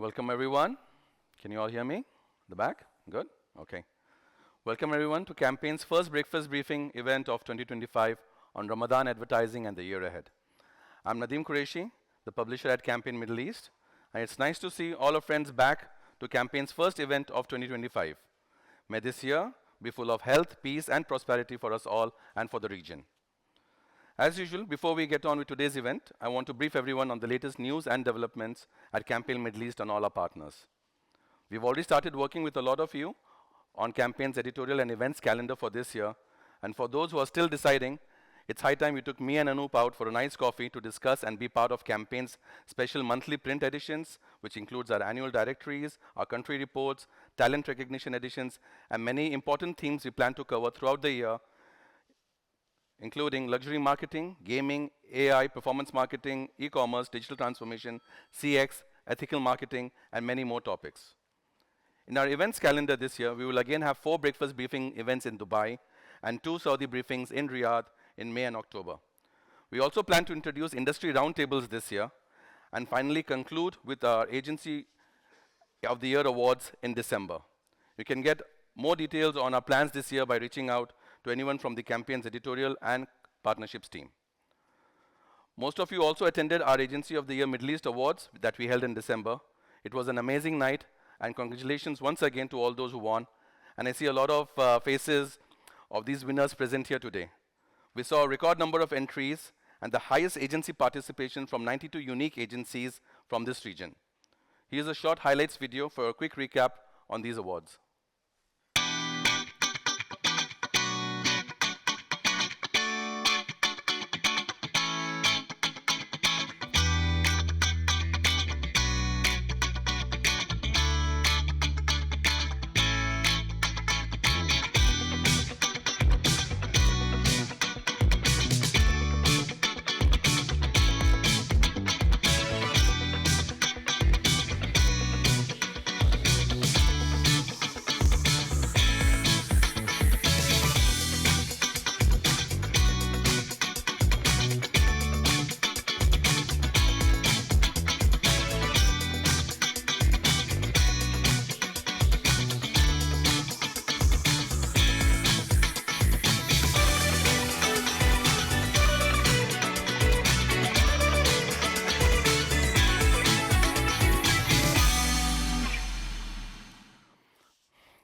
Welcome everyone. Can you all hear me? The back? Good? Okay. Welcome everyone to Campaign's first breakfast briefing event of 2025 on Ramadan Advertising and the year ahead. I'm Nadeem Qureshi, the publisher at Campaign Middle East, and it's nice to see all our friends back to Campaign's first event of 2025. May this year be full of health, peace, and prosperity for us all and for the region. As usual, before we get on with today's event, I want to brief everyone on the latest news and developments at Campaign Middle East and all our partners. We've already started working with a lot of you on Campaign's editorial and events calendar for this year, and for those who are still deciding, it's high time we took me and Anoop out for a nice coffee to discuss and be part of Campaign's special monthly print editions, which includes our annual directories, our country reports, talent recognition editions, and many important themes we plan to cover throughout the year, including luxury marketing, gaming, AI, performance marketing, e-commerce, digital transformation, CX, ethical marketing, and many more topics. In our events calendar this year, we will again have 4 breakfast briefing events in Dubai and 2 Saudi briefings in Riyadh in May and October. We also plan to introduce industry roundtables this year and finally conclude with our Agency of the Year awards in December. You can get more details on our plans this year by reaching out to anyone from the Campaign's editorial and partnerships team. Most of you also attended our Agency of the Year Middle East Awards that we held in December. It was an amazing night, and congratulations once again to all those who won. And I see a lot of faces of these winners present here today. We saw a record number of entries and the highest agency participation from 92 unique agencies from this region. Here's a short highlights video for a quick recap on these awards.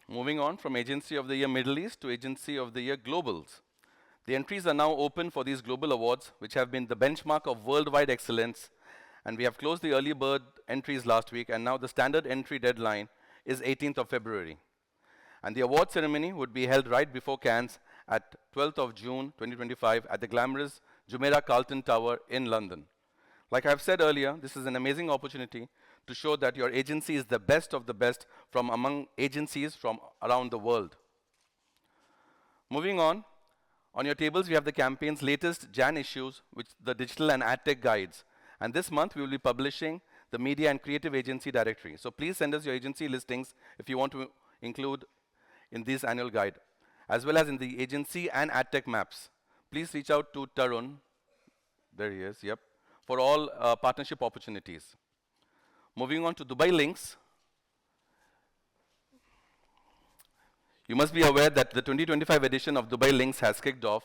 Moving on from Agency of the Year Middle East to Agency of the Year Globals. The entries are now open for these global awards, which have been the benchmark of worldwide excellence, and we have closed the early bird entries last week, and now the standard entry deadline is 18th of February. And the award ceremony would be held right before Cannes at 12th of June 2025 at the glamorous Jumeirah Carlton Tower in London. Like I've said earlier, this is an amazing opportunity to show that your agency is the best of the best from among agencies from around the world. Moving on your tables we have the campaign's latest Jan issues, which the digital and ad tech guides. And this month we will be publishing the media and creative agency directory. So please send us your agency listings if you want to include in this annual guide, as well as in the agency and ad tech maps. Please reach out to Tarun, there he is, yep, for all partnership opportunities. Moving on to Dubai Links. You must be aware that the 2025 edition of Dubai Links has kicked off.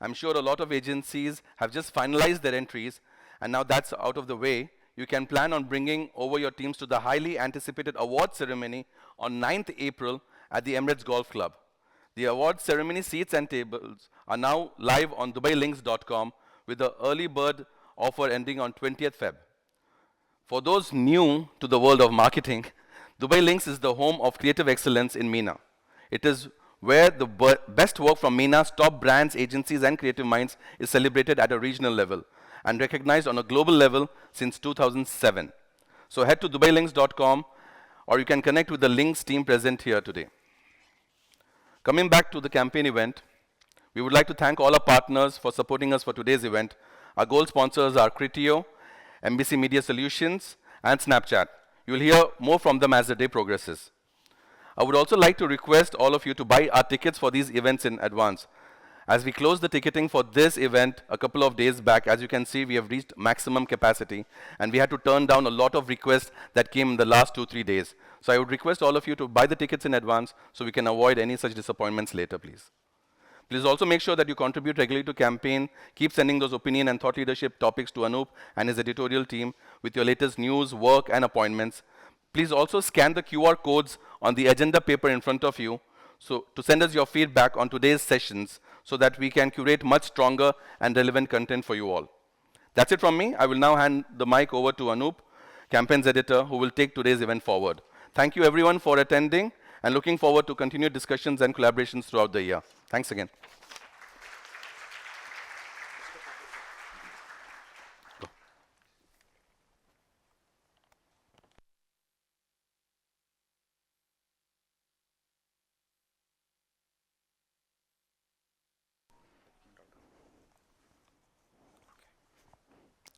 I'm sure a lot of agencies have just finalized their entries, and now that's out of the way. You can plan on bringing over your teams to the highly anticipated award ceremony on 9th April at the Emirates Golf Club. The award ceremony seats and tables are now live on DubaiLinks.com with the early bird offer ending on 20th Feb. For those new to the world of marketing, Dubai Links is the home of creative excellence in MENA. It is where the best work from MENA's top brands, agencies, and creative minds is celebrated at a regional level and recognized on a global level since 2007. So head to DubaiLinks.com, or you can connect with the Links team present here today. Coming back to the campaign event, we would like to thank all our partners for supporting us for today's event. Our gold sponsors are Criteo, MBC Media Solutions, and Snapchat. You will hear more from them as the day progresses. I would also like to request all of you to buy our tickets for these events in advance, As we closed the ticketing for this event a couple of days back, as you can see, we have reached maximum capacity, and we had to turn down a lot of requests that came in the last 2-3 days. So I would request all of you to buy the tickets in advance so we can avoid any such disappointments later, please. Please also make sure that you contribute regularly to campaign. Keep sending those opinion and thought leadership topics to Anup and his editorial team with your latest news, work, and appointments. Please also scan the QR codes on the agenda paper in front of you to send us your feedback on today's sessions so that we can curate much stronger and relevant content for you all. That's it from me. I will now hand the mic over to Anup, campaigns editor, who will take today's event forward. Thank you everyone for attending, and looking forward to continued discussions and collaborations throughout the year. Thanks again.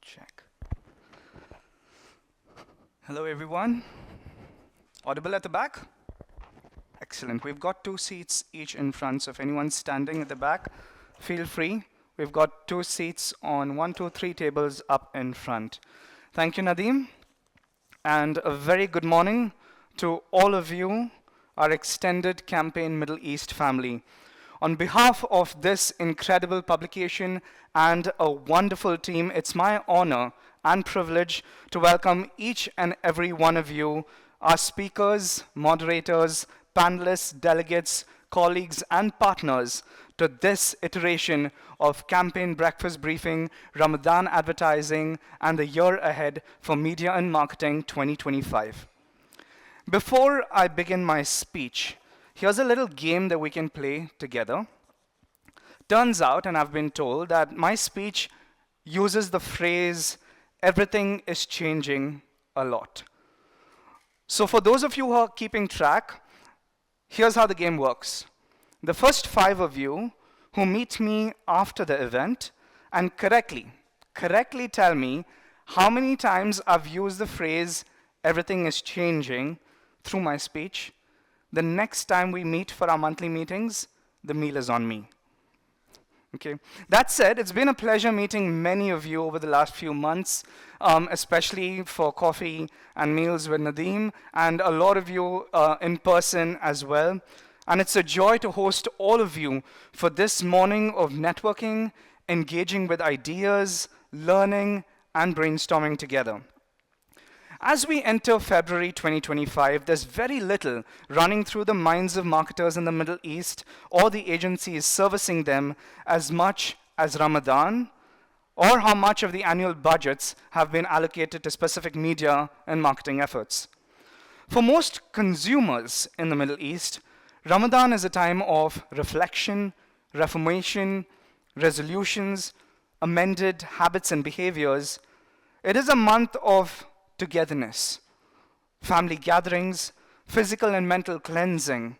Check. Hello, everyone. Audible at the back? Excellent. We've got 2 seats each in front, so if anyone's standing at the back, feel free. We've got 2 seats on 1, 2, 3 tables up in front. Thank you, Nadeem. And a very good morning to all of you, our extended Campaign Middle East family. On behalf of this incredible publication and a wonderful team, it's my honor and privilege to welcome each and every one of you, our speakers, moderators, panelists, delegates, colleagues, and partners to this iteration of Campaign Breakfast Briefing, Ramadan Advertising, and the Year Ahead for Media and Marketing 2025. Before I begin my speech, here's a little game that we can play together. Turns out, and I've been told, that my speech uses the phrase, "Everything is changing a lot." So for those of you who are keeping track, here's how the game works. The first 5 of you who meet me after the event and correctly tell me how many times I've used the phrase, "Everything is changing," through my speech, the next time we meet for our monthly meetings, the meal is on me. Okay. That said, it's been a pleasure meeting many of you over the last few months, especially for coffee and meals with Nadeem, and a lot of you in person as well. And it's a joy to host all of you for this morning of networking, engaging with ideas, learning, and brainstorming together. As we enter February 2025, there's very little running through the minds of marketers in the Middle East or the agencies servicing them as much as Ramadan, or how much of the annual budgets have been allocated to specific media and marketing efforts. For most consumers in the Middle East, Ramadan is a time of reflection, reformation, resolutions, amended habits and behaviors. It is a month of togetherness, family gatherings, physical and mental cleansing,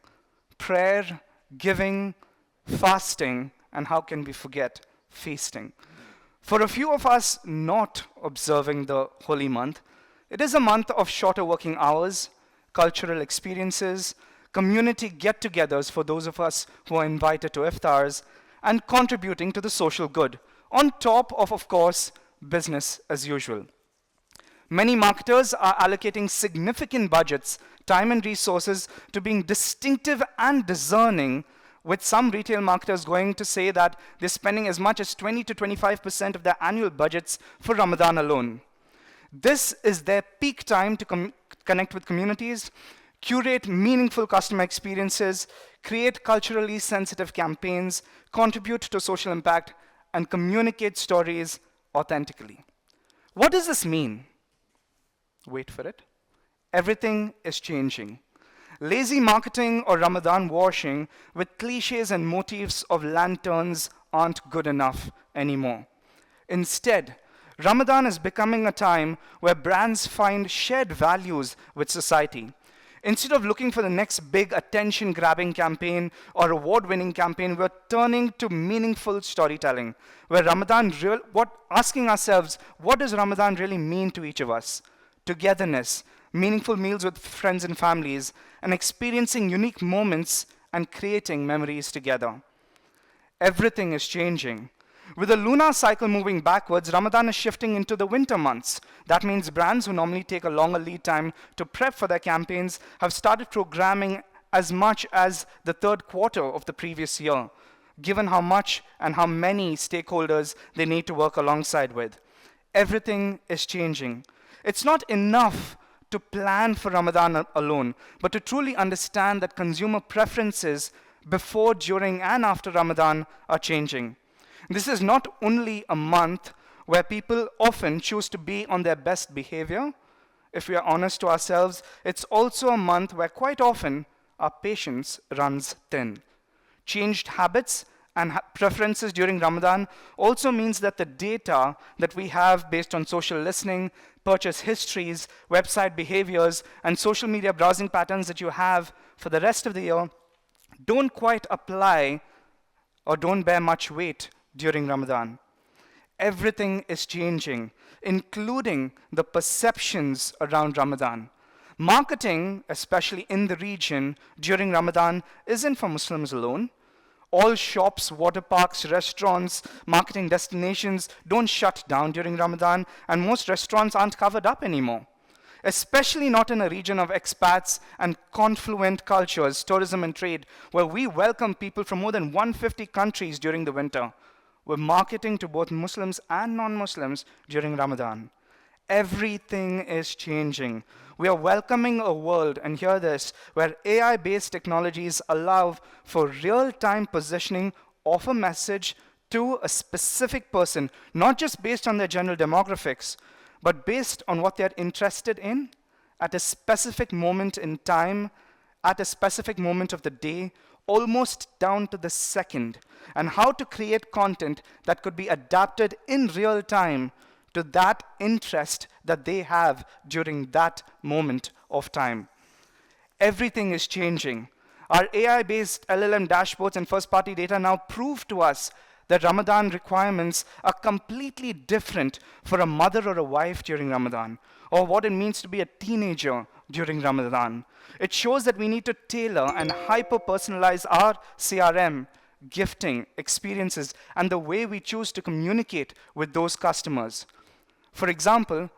prayer, giving, fasting, and how can we forget feasting. For a few of us not observing the holy month, it is a month of shorter working hours, cultural experiences, community get-togethers for those of us who are invited to iftars, and contributing to the social good, on top of course, business as usual. Many marketers are allocating significant budgets, time and resources to being distinctive and discerning, with some retail marketers going to say that they're spending as much as 20 to 25% of their annual budgets for Ramadan alone. This is their peak time to connect with communities, curate meaningful customer experiences, create culturally sensitive campaigns, contribute to social impact, and communicate stories authentically. What does this mean? Wait for it. Everything is changing. Lazy marketing or Ramadan washing with cliches and motifs of lanterns aren't good enough anymore. Instead, Ramadan is becoming a time where brands find shared values with society. Instead of looking for the next big attention-grabbing campaign or award-winning campaign, we're turning to meaningful storytelling, where asking ourselves, what does Ramadan really mean to each of us? Togetherness, meaningful meals with friends and families, and experiencing unique moments and creating memories together. Everything is changing. With the lunar cycle moving backwards, Ramadan is shifting into the winter months. That means brands who normally take a longer lead time to prep for their campaigns have started programming as much as the third quarter of the previous year, given how much and how many stakeholders they need to work alongside with. Everything is changing. It's not enough to plan for Ramadan alone, but to truly understand that consumer preferences before, during, and after Ramadan are changing. This is not only a month where people often choose to be on their best behavior. If we are honest to ourselves, it's also a month where quite often our patience runs thin. Changed habits and preferences during Ramadan also means that the data that we have based on social listening, purchase histories, website behaviors, and social media browsing patterns that you have for the rest of the year don't quite apply or don't bear much weight during Ramadan. Everything is changing, including the perceptions around Ramadan. Marketing, especially in the region during Ramadan, isn't for Muslims alone. All shops, water parks, restaurants, marketing destinations don't shut down during Ramadan, and most restaurants aren't covered up anymore. Especially not in a region of expats and confluent cultures, tourism and trade, where we welcome people from more than 150 countries during the winter. We're marketing to both Muslims and non-Muslims during Ramadan. Everything is changing. We are welcoming a world, and hear this, where AI-based technologies allow for real-time positioning of a message to a specific person, not just based on their general demographics, but based on what they're interested in at a specific moment in time, at a specific moment of the day, almost down to the second, and how to create content that could be adapted in real time to that interest that they have during that moment of time. Everything is changing. Our AI-based LLM dashboards and first-party data now prove to us that Ramadan requirements are completely different for a mother or a wife during Ramadan, or what it means to be a teenager during Ramadan. It shows that we need to tailor and hyper-personalize our CRM, gifting, experiences, and the way we choose to communicate with those customers. For example,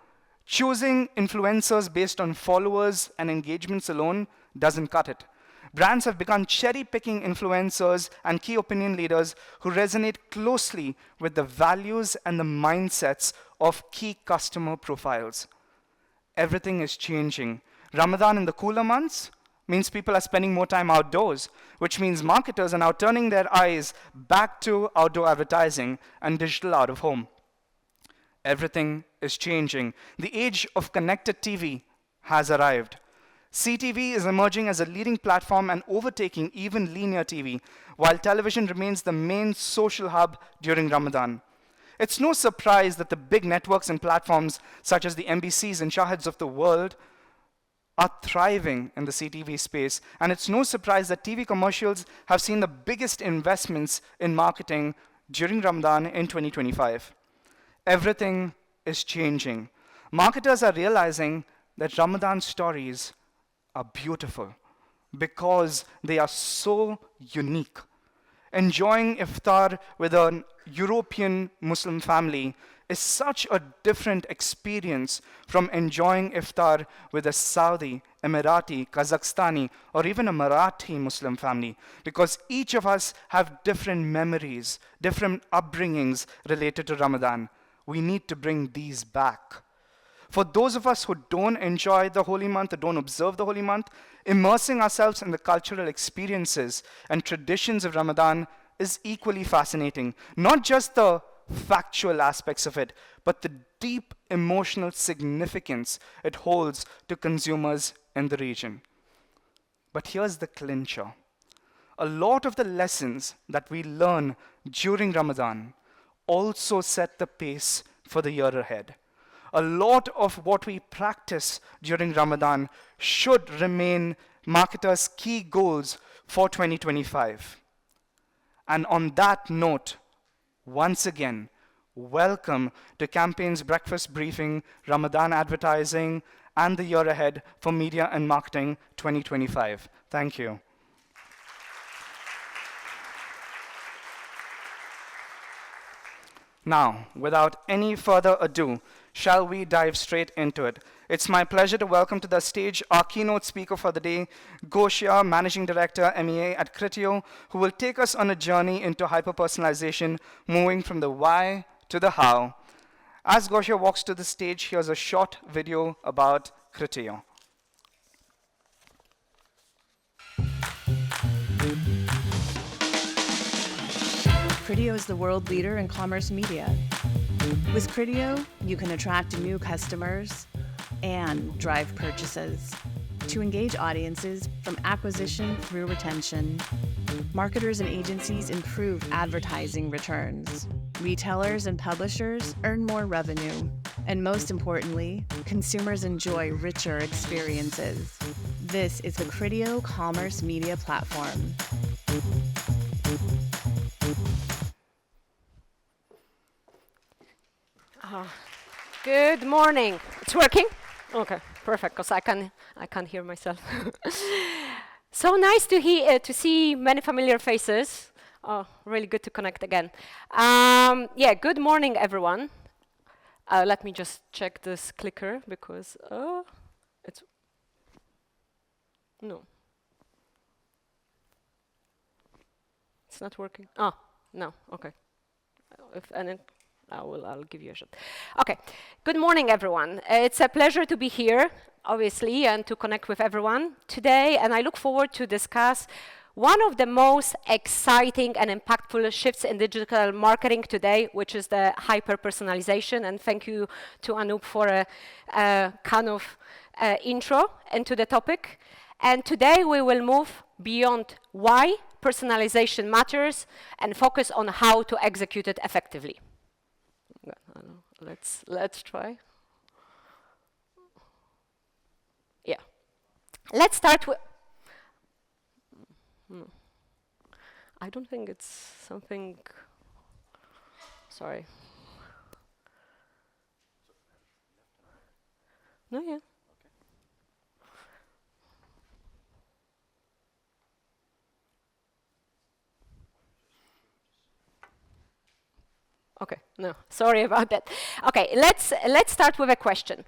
choosing influencers based on followers and engagements alone doesn't cut it. Brands have begun cherry-picking influencers and key opinion leaders who resonate closely with the values and the mindsets of key customer profiles. Everything is changing. Ramadan in the cooler months means people are spending more time outdoors, which means marketers are now turning their eyes back to outdoor advertising and digital out of home. Everything is changing. The age of connected TV has arrived. CTV is emerging as a leading platform and overtaking even linear TV, while television remains the main social hub during Ramadan. It's no surprise that the big networks and platforms, such as the NBCs and Shahids of the world, are thriving in the CTV space, and it's no surprise that TV commercials have seen the biggest investments in marketing during Ramadan in 2025. Everything is changing. Marketers are realizing that Ramadan stories are beautiful because they are so unique. Enjoying iftar with a European Muslim family is such a different experience from enjoying iftar with a Saudi, Emirati, Kazakhstani, or even a Marathi Muslim family, because each of us have different memories, different upbringings related to Ramadan. We need to bring these back. For those of us who don't enjoy the holy month, or don't observe the holy month, immersing ourselves in the cultural experiences and traditions of Ramadan is equally fascinating. Not just the factual aspects of it, but the deep emotional significance it holds to consumers in the region. But here's the clincher. A lot of the lessons that we learn during Ramadan also set the pace for the year ahead. A lot of what we practice during Ramadan should remain marketers' key goals for 2025. And on that note, once again, welcome to Campaign's Breakfast Briefing, Ramadan Advertising, and the year ahead for Media and Marketing 2025. Thank you. Now, without any further ado, shall we dive straight into it? It's my pleasure to welcome to the stage our keynote speaker for the day, Gosia, Managing Director, MEA at Criteo, who will take us on a journey into hyper-personalization, moving from the why to the how. As Gosia walks to the stage, here's a short video about Criteo. Criteo is the world leader in commerce media. With Criteo, you can attract new customers and drive purchases. To engage audiences from acquisition through retention, marketers and agencies improve advertising returns. Retailers and publishers earn more revenue. And most importantly, consumers enjoy richer experiences. This is the Criteo Commerce Media Platform. Good morning. It's working? Okay, perfect, because I can't hear myself. So nice to see many familiar faces. Oh, really good to connect again. Yeah, good morning, everyone. Let me just check this clicker because it's no, it's not working. Oh, no. Okay. If any. I'll give you a shot. Okay, good morning, everyone. It's a pleasure to be here, obviously, and to connect with everyone today, and I look forward to discuss one of the most exciting and impactful shifts in digital marketing today, which is the hyper-personalization, and thank you to Anup for a kind of intro into the topic. And today we will move beyond why personalization matters and focus on how to execute it effectively. Let's try. Yeah. Let's start with. I don't think it's something. Sorry. No, yeah. Okay, no, sorry about that. Okay, let's start with a question.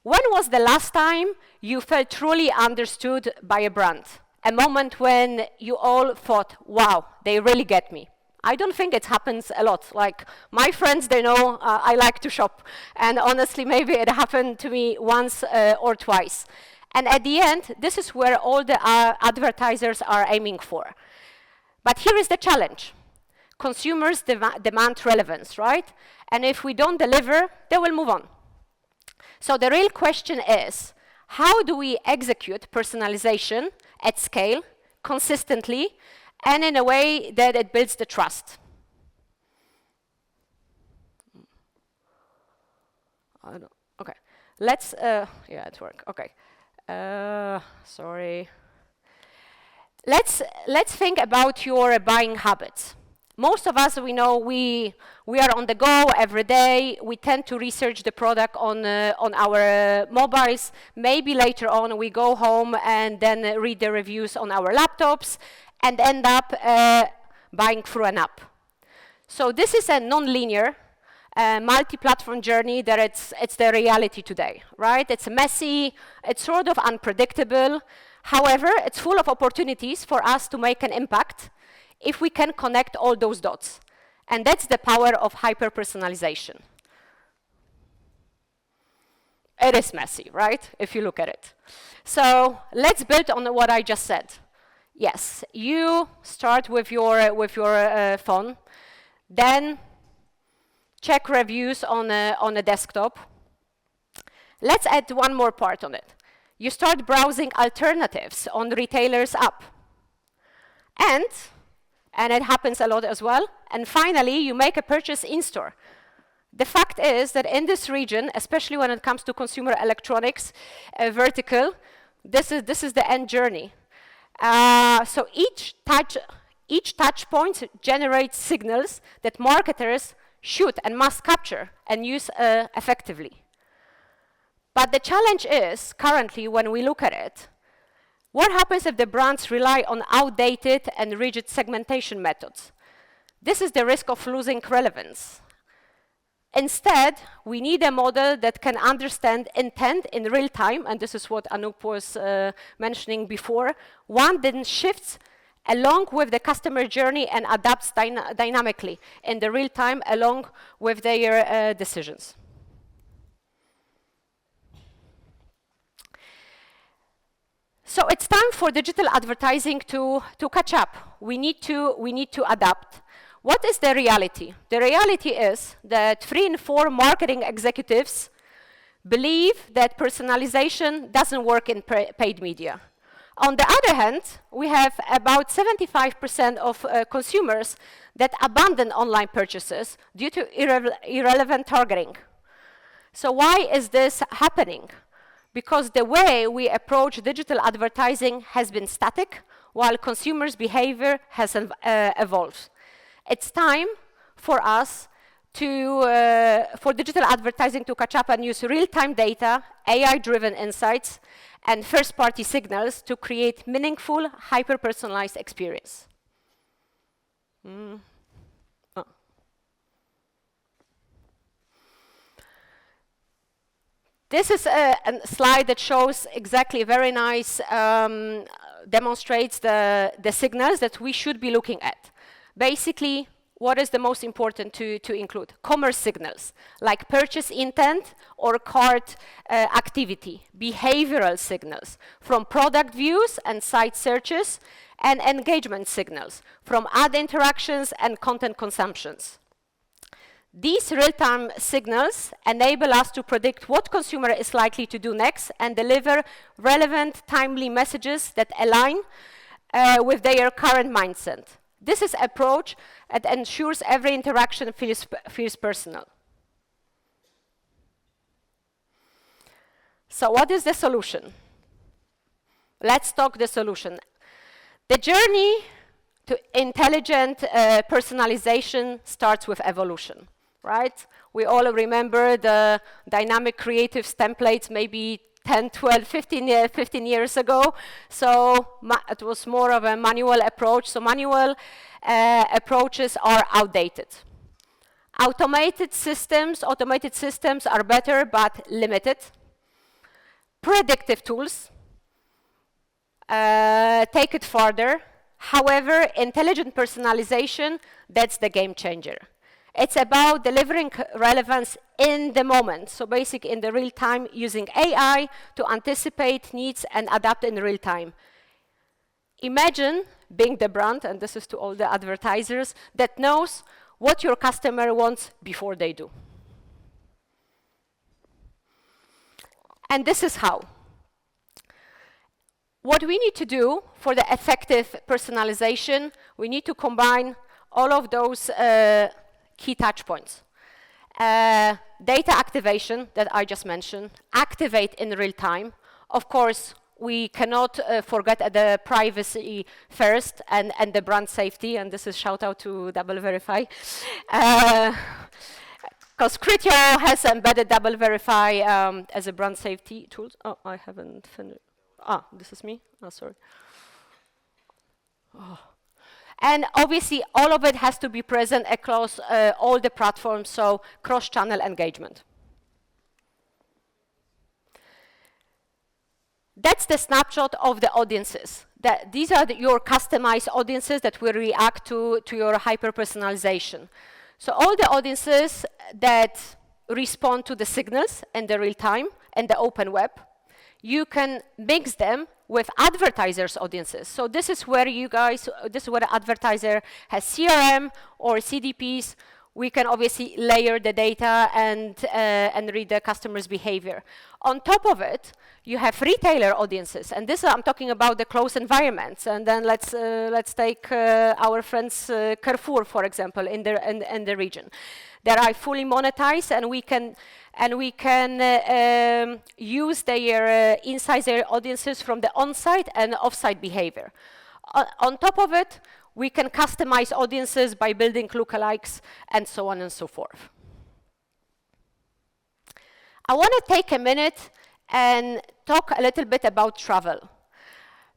When was the last time you felt truly understood by a brand? A moment when you all thought, wow, they really get me. I don't think it happens a lot. Like, my friends, they know I like to shop. And honestly, maybe it happened to me once or twice. And at the end, this is where all the advertisers are aiming for. But here is the challenge. Consumers demand relevance, right? And if we don't deliver, they will move on. So the real question is, how do we execute personalization at scale, consistently, and in a way that it builds the trust? Okay, let's, yeah, it works, okay. Sorry. Let's think about your buying habits. Most of us, we know we are on the go every day. We tend to research the product on our mobiles. Maybe later on we go home and then read the reviews on our laptops and end up buying through an app. So this is a non-linear, multi-platform journey that it's the reality today, right? It's messy, it's sort of unpredictable. However, it's full of opportunities for us to make an impact if we can connect all those dots. And that's the power of hyper-personalization. It is messy, right, if you look at it. So let's build on what I just said. Yes, you start with your phone, then check reviews on a desktop. Let's add one more part on it. You start browsing alternatives on the retailer's app. And it happens a lot as well. And finally, you make a purchase in-store. The fact is that in this region, especially when it comes to consumer electronics vertical, this is the end journey. So each touch point generates signals that marketers should and must capture and use effectively. But the challenge is, currently, when we look at it, what happens if the brands rely on outdated and rigid segmentation methods? This is the risk of losing relevance. Instead, we need a model that can understand intent in real time, and this is what Anoop was mentioning before. One that shifts along with the customer journey and adapts dynamically in the real time along with their decisions. So it's time for digital advertising to catch up. We need to adapt. What is the reality? The reality is that 3 in 4 marketing executives believe that personalization doesn't work in paid media. On the other hand, we have about 75% of consumers that abandon online purchases due to irrelevant targeting. So why is this happening? Because the way we approach digital advertising has been static, while consumers' behavior has evolved. It's time for us for digital advertising to catch up and use real-time data, AI-driven insights, and first-party signals to create meaningful, hyper-personalized experience. This is a slide that shows exactly very nice, demonstrates the signals that we should be looking at. Basically, what is the most important to include? Commerce signals, like purchase intent or cart activity, behavioral signals, from product views and site searches, and engagement signals, from ad interactions and content consumptions. These real-time signals enable us to predict what consumer is likely to do next and deliver relevant, timely messages that align with their current mindset. This is an approach that ensures every interaction feels personal. So what is the solution? Let's talk the solution. The journey to intelligent personalization starts with evolution, right? We all remember the dynamic creatives templates maybe 10, 12, 15 years ago. So it was more of a manual approach. So manual approaches are outdated. Automated systems are better but limited. Predictive tools take it further. However, intelligent personalization, that's the game changer. It's about delivering relevance in the moment. So basically in the real time, using AI to anticipate needs and adapt in real time. Imagine being the brand, and this is to all the advertisers, that knows what your customer wants before they do. And this is how. What we need to do for the effective personalization, we need to combine all of those key touch points. Data activation that I just mentioned, activate in real time. Of course, we cannot forget the privacy first and the brand safety, and this is shout out to Double Verify. Because Criteo has embedded Double Verify as a brand safety tool. Oh, I haven't finished. Ah, this is me? Oh, sorry. Oh. And obviously, all of it has to be present across all the platforms, so cross-channel engagement. That's the snapshot of the audiences. These are your customized audiences that will react to your hyper-personalization. So all the audiences that respond to the signals in the real time and the open web, you can mix them with advertisers' audiences. So this is where the advertiser has CRM or CDPs. We can obviously layer the data and read the customer's behavior. On top of it, you have retailer audiences, and this I'm talking about the closed environments. And then let's take our friends Carrefour, for example, in the region. That are fully monetized, and we can use their insights, their audiences from the on-site and off-site behavior. On top of it, we can customize audiences by building lookalikes and so on and so forth. I want to take a minute and talk a little bit about travel,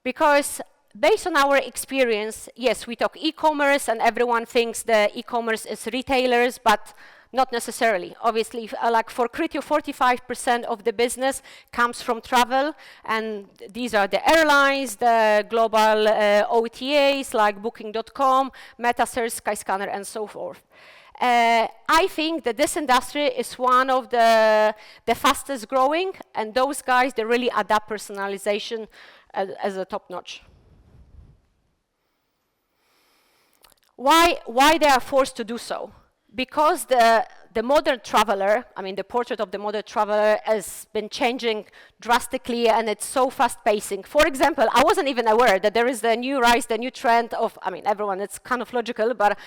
because based on our experience, yes, we talk e-commerce, and everyone thinks the e-commerce is retailers, but not necessarily. Obviously, like for Criteo, 45% of the business comes from travel, and these are the airlines, the global OTAs like Booking.com, MetaSearch, Skyscanner, and so forth. I think that this industry is one of the fastest growing, and those guys, they really adapt personalization as a top notch. Why they are forced to do so? Because the modern traveler, I mean, the portrait of the modern traveler has been changing drastically, and it's so fast-pacing. For example, I wasn't even aware that there is the new rise, the new trend of, I mean, everyone, it's kind of logical, but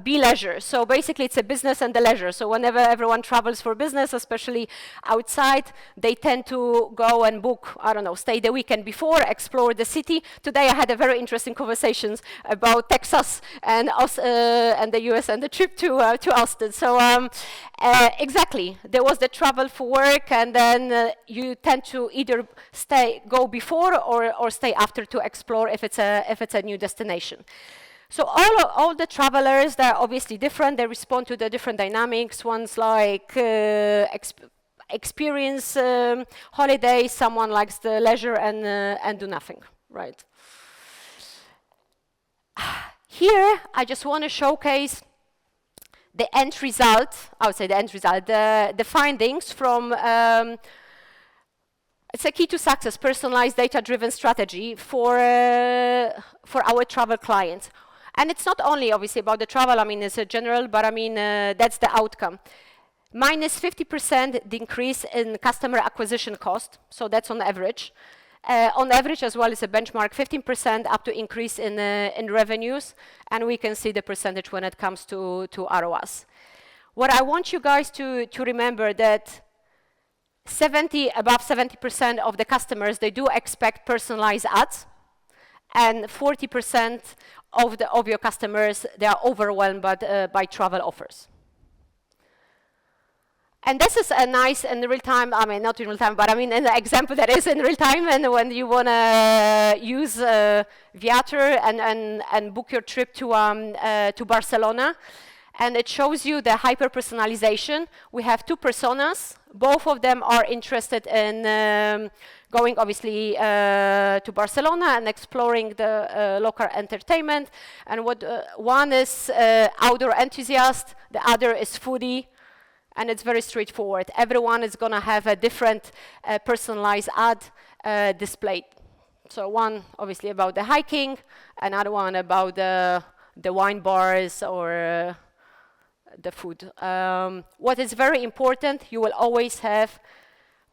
be leisure. So basically, it's a business and the leisure. So whenever everyone travels for business, especially outside, they tend to go and book, I don't know, stay the weekend before, explore the city. Today, I had a very interesting conversations about Texas and the US and the trip to Austin. So exactly, there was the travel for work, and then you tend to either go before or stay after to explore if it's a new destination. So all the travelers, they're obviously different. They respond to the different dynamics. One's like experience holidays. Someone likes the leisure and do nothing, right? Here, I just want to showcase the end result. I would say the end result, the findings from. It's a key to success, personalized data-driven strategy for our travel clients. And it's not only obviously about the travel, I mean, it's a general, but I mean, that's the outcome. Minus 50% decrease in customer acquisition cost, so that's on average. On average as well as a benchmark, 15% up to increase in revenues, and we can see the percentage when it comes to ROAS. What I want you guys to remember that above 70% of the customers, they do expect personalized ads, and 40% of your customers, they are overwhelmed by travel offers. And this is a nice in real time, I mean, not in real time, but I mean an example that is in real time, and when you want to use Viator and book your trip to Barcelona, and it shows you the hyper-personalization. We have two personas. Both of them are interested in going, obviously, to Barcelona and exploring the local entertainment. And one is outdoor enthusiast, the other is foodie, and it's very straightforward. Everyone is going to have a different personalized ad displayed. So one, obviously, about the hiking, another one about the wine bars or the food. What is very important, you will always have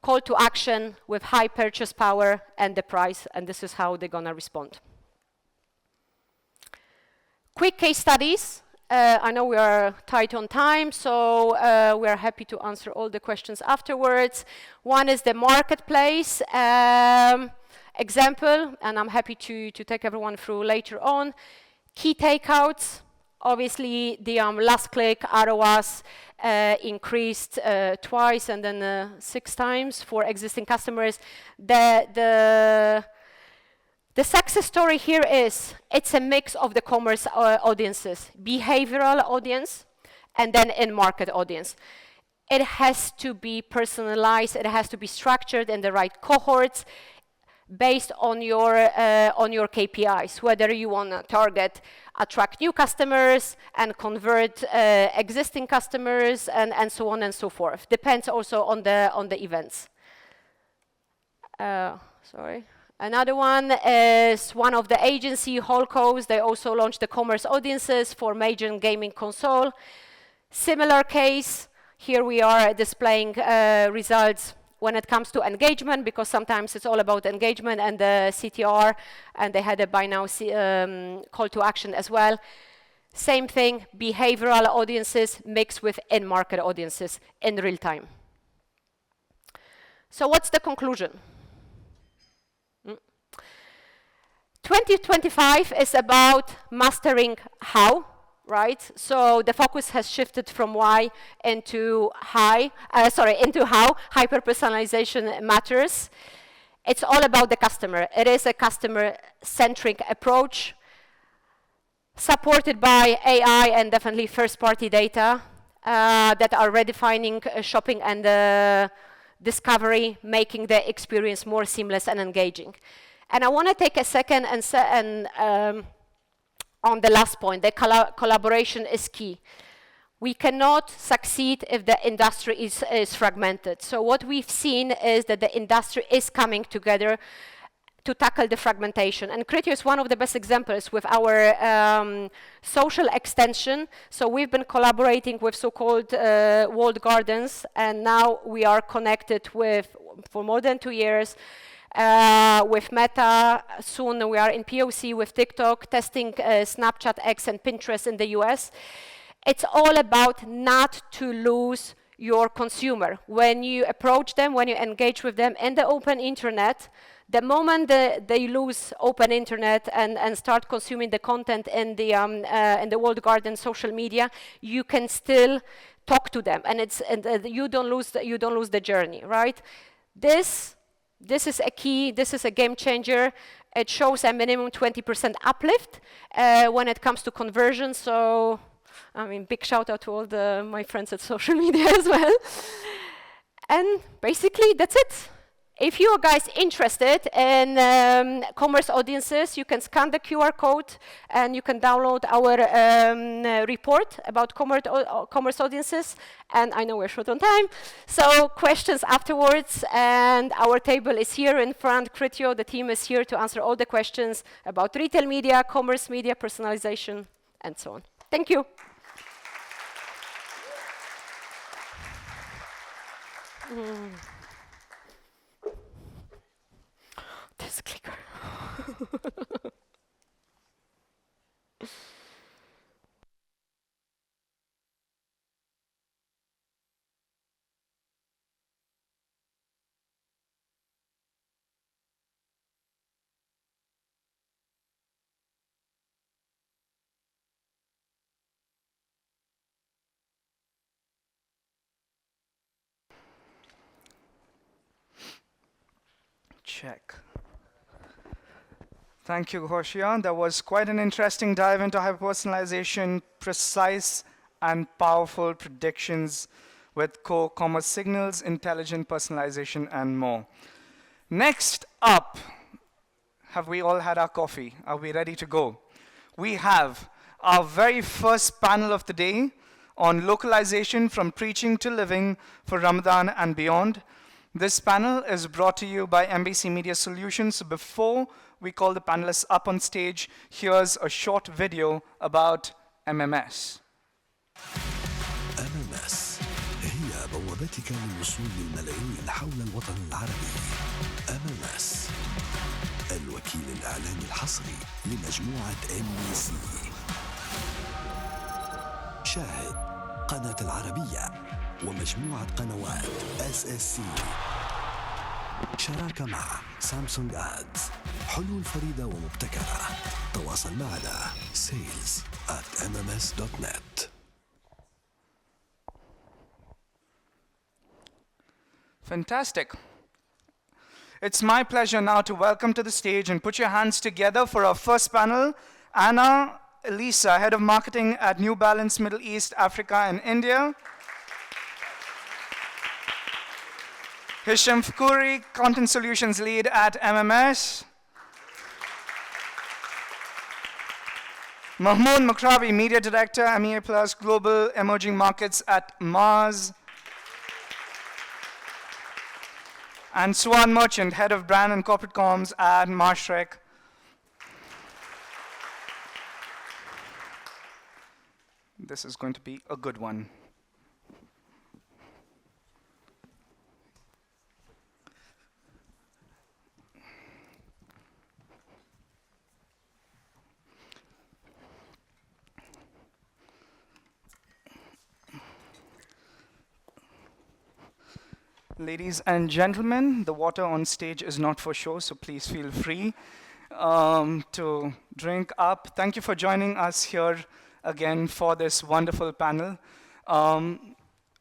call to action with high purchase power and the price, and this is how they're gonna respond. Quick case studies. I know we are tight on time, so we are happy to answer all the questions afterwards. One is the marketplace example, and I'm happy to take everyone through later on. Key takeouts. Obviously, the last click ROAS increased twice and then 6 times for existing customers. The success story here is it's a mix of the commerce audiences, behavioral audience, and then in-market audience. It has to be personalized. It has to be structured in the right cohorts, based on your KPIs, whether you want to attract new customers and convert existing customers, and so on and so forth. Depends also on the events. Sorry. Another one is one of the agency holdcos. They also launched the commerce audiences for major gaming console. Similar case. Here we are displaying results when it comes to engagement, because sometimes it's all about engagement and the CTR, and they had a buy now call to action as well. Same thing, behavioral audiences mixed with in-market audiences in real time. So what's the conclusion? 2025 is about mastering how, right? So the focus has shifted from why into how hyper-personalization matters. It's all about the customer. It is a customer-centric approach, supported by AI and definitely first-party data that are redefining shopping and discovery, making the experience more seamless and engaging. And I want to take a second on the last point, the collaboration is key. We cannot succeed if the industry is fragmented. So what we've seen is that the industry is coming together to tackle the fragmentation. And Criteo is one of the best examples with our social extension. So we've been collaborating with so-called walled gardens, and now we are connected with, for more than 2 years, with Meta. Soon we are in POC with TikTok, testing Snapchat X and Pinterest in the US. It's all about not to lose your consumer. When you approach them, when you engage with them in the open internet, the moment they lose open internet and start consuming the content in the walled garden social media, you can still talk to them, and you don't lose the journey, right? This is a key. This is a game changer. It shows a minimum 20% uplift when it comes to conversion. So, I mean, big shout out to all my friends at social media as well. And basically, that's it. If you are guys interested in commerce audiences, you can scan the QR code and you can download our report about commerce audiences. And I know we're short on time, so questions afterwards. And our table is here in front. Criteo, the team is here to answer all the questions about retail media, commerce media, personalization, and so on. Thank you. This clicker. Check. Thank you, Hoshian. That was quite an interesting dive into hyper-personalization, precise and powerful predictions with core commerce signals, intelligent personalization, and more. Next up, have we all had our coffee? Are we ready to go? We have our very first panel of the day on localization from preaching to living for Ramadan and beyond. This panel is brought to you by MBC Media Solutions. So before we call the panelists up on stage, here's a short video about MMS. MMS هي بوابتك للوصول للملايين حول الوطن العربي. MMS الوكيل الإعلاني الحصري لمجموعة MBC. شاهد قناة العربية ومجموعة قنوات SSC. شراكة مع سامسونج آدز. حلول فريدة ومبتكرة. تواصل معنا sales@mms.net. Fantastic. It's my pleasure now to welcome to the stage and put your hands together for our first panel, Anna Elisa, Head of Marketing at New Balance Middle East, Africa, and India. Hisham Fkouri, Content Solutions Lead at MMS. Mahmoud Makrabi, Media Director, MEA Plus Global Emerging Markets at Mars. And Swan Merchant, Head of Brand and Corporate Comms at Marshrek. This is going to be a good one. Ladies and gentlemen, the water on stage is not for show, so please feel free to drink up. Thank you for joining us here again for this wonderful panel.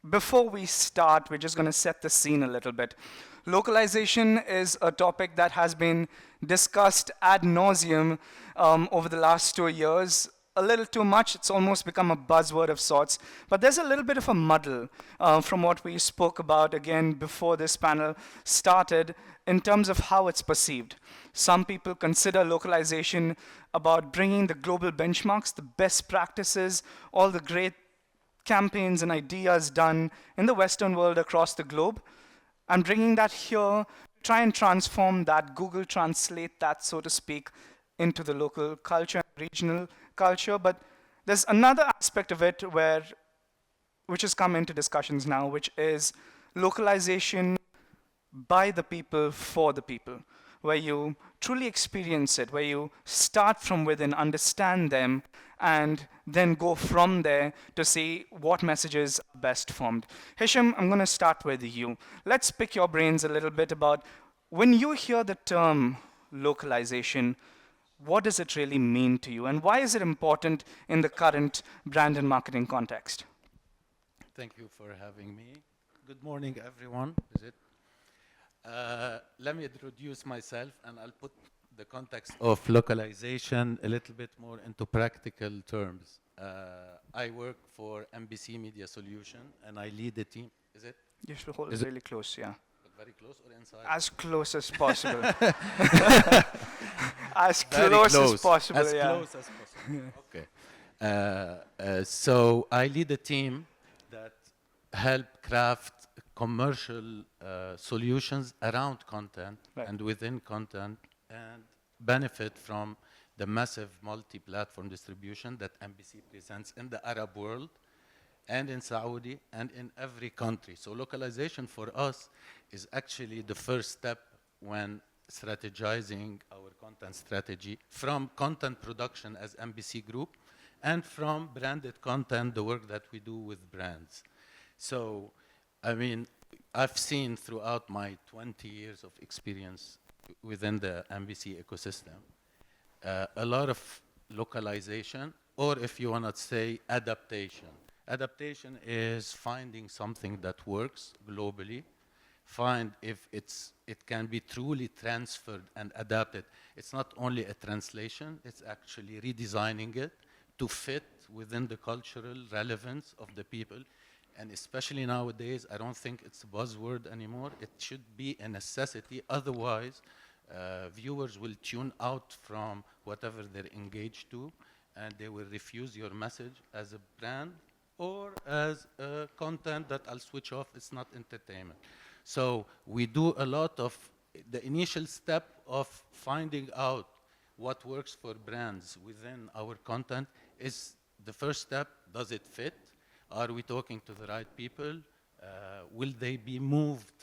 before we start, we're just going to set the scene a little bit. Localization is a topic that has been discussed ad nauseum over the last 2 years. A little too much, it's almost become a buzzword of sorts. But there's a little bit of a muddle from what we spoke about again before this panel started in terms of how it's perceived. Some people consider localization about bringing the global benchmarks, the best practices, all the great campaigns and ideas done in the Western world across the globe, and bringing that here, try and transform that, Google Translate that, so to speak, into the local culture, regional culture. But there's another aspect of it which has come into discussions now, which is localization by the people for the people, where you truly experience it, where you start from within, understand them, and then go from there to see what messages are best formed. Hisham, I'm going to start with you. Let's pick your brains a little bit about when you hear the term localization, what does it really mean to you, and why is it important in the current brand and marketing context? Thank you for having me. Good morning, everyone. Is it? Let me introduce myself, and I'll put the context of localization a little bit more into practical terms. I work for MBC Media Solution, and I lead the team. Is it? You should hold Is it it- really close, yeah. Very close or inside? As close as possible. As Very close as possible, As yeah. close as possible. Okay. So I lead a team that help craft commercial solutions around content Right. and within content, and benefit from the massive multi-platform distribution that MBC presents in the Arab world and in Saudi and in every country. So localization for us is actually the first step when strategizing our content strategy, from content production as MBC Group and from branded content, the work that we do with brands. So, I mean, I've seen throughout my 20 years of experience within the MBC ecosystem, a lot of localization, or if you want to say adaptation. Adaptation is finding something that works globally, find if it can be truly transferred and adapted. It's not only a translation, it's actually redesigning it to fit within the cultural relevance of the people. And especially nowadays, I don't think it's a buzzword anymore. It should be a necessity. Otherwise, viewers will tune out from whatever they're engaged to, and they will refuse your message as a brand or as content that I'll switch off. It's not entertainment. So we do a lot of the initial step of finding out what works for brands within our content is the first step. Does it fit? Are we talking to the right people? Will they be moved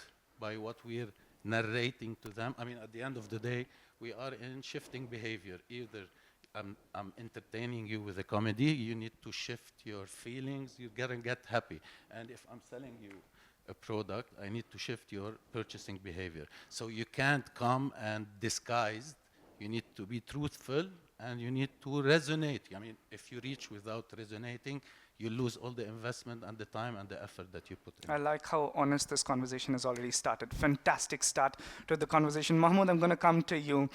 by what we're narrating to them? I mean, at the end of the day, we are in shifting behavior. Either I'm entertaining you with a comedy, you need to shift your feelings, you're gonna get happy. And if I'm selling you a product, I need to shift your purchasing behavior. So you can't come and disguise. You need to be truthful, and you need to resonate. I mean, if you reach without resonating, you lose all the investment and the time and the effort that you put in. I like how honest this conversation has already started. Fantastic start to the conversation. Mahmoud, I'm going to come to you.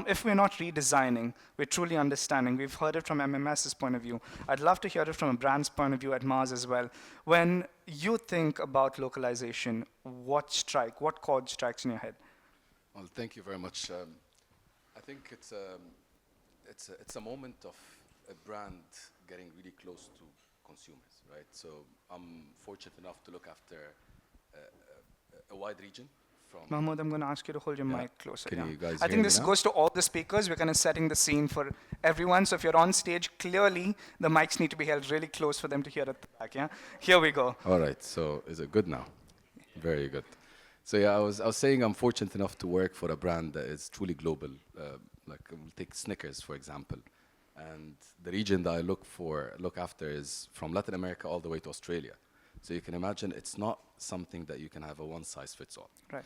If we're not redesigning, we're truly understanding. We've heard it from MMS's point of view. I'd love to hear it from a brand's point of view at Mars as well. When you think about localization, what chord strikes in your head? Well, thank you very much. I think it's a moment of a brand getting really close to consumers, right? So I'm fortunate enough to look after a wide region from... Mahmoud, I'm going to ask you to hold your Yeah. mic closer. Can you guys I hear think me this now? goes to all the speakers. We're kind of setting the scene for everyone. So if you're on stage, clearly the mics need to be held really close for them to hear at the back, yeah? Here we go. All right, so is it good now? Very good. So yeah, I was saying I'm fortunate enough to work for a brand that is truly global. Like we'll take Snickers, for example. And the region that I look after is from Latin America all the way to Australia. So you can imagine it's not something that you can have a one-size-fits-all. Right.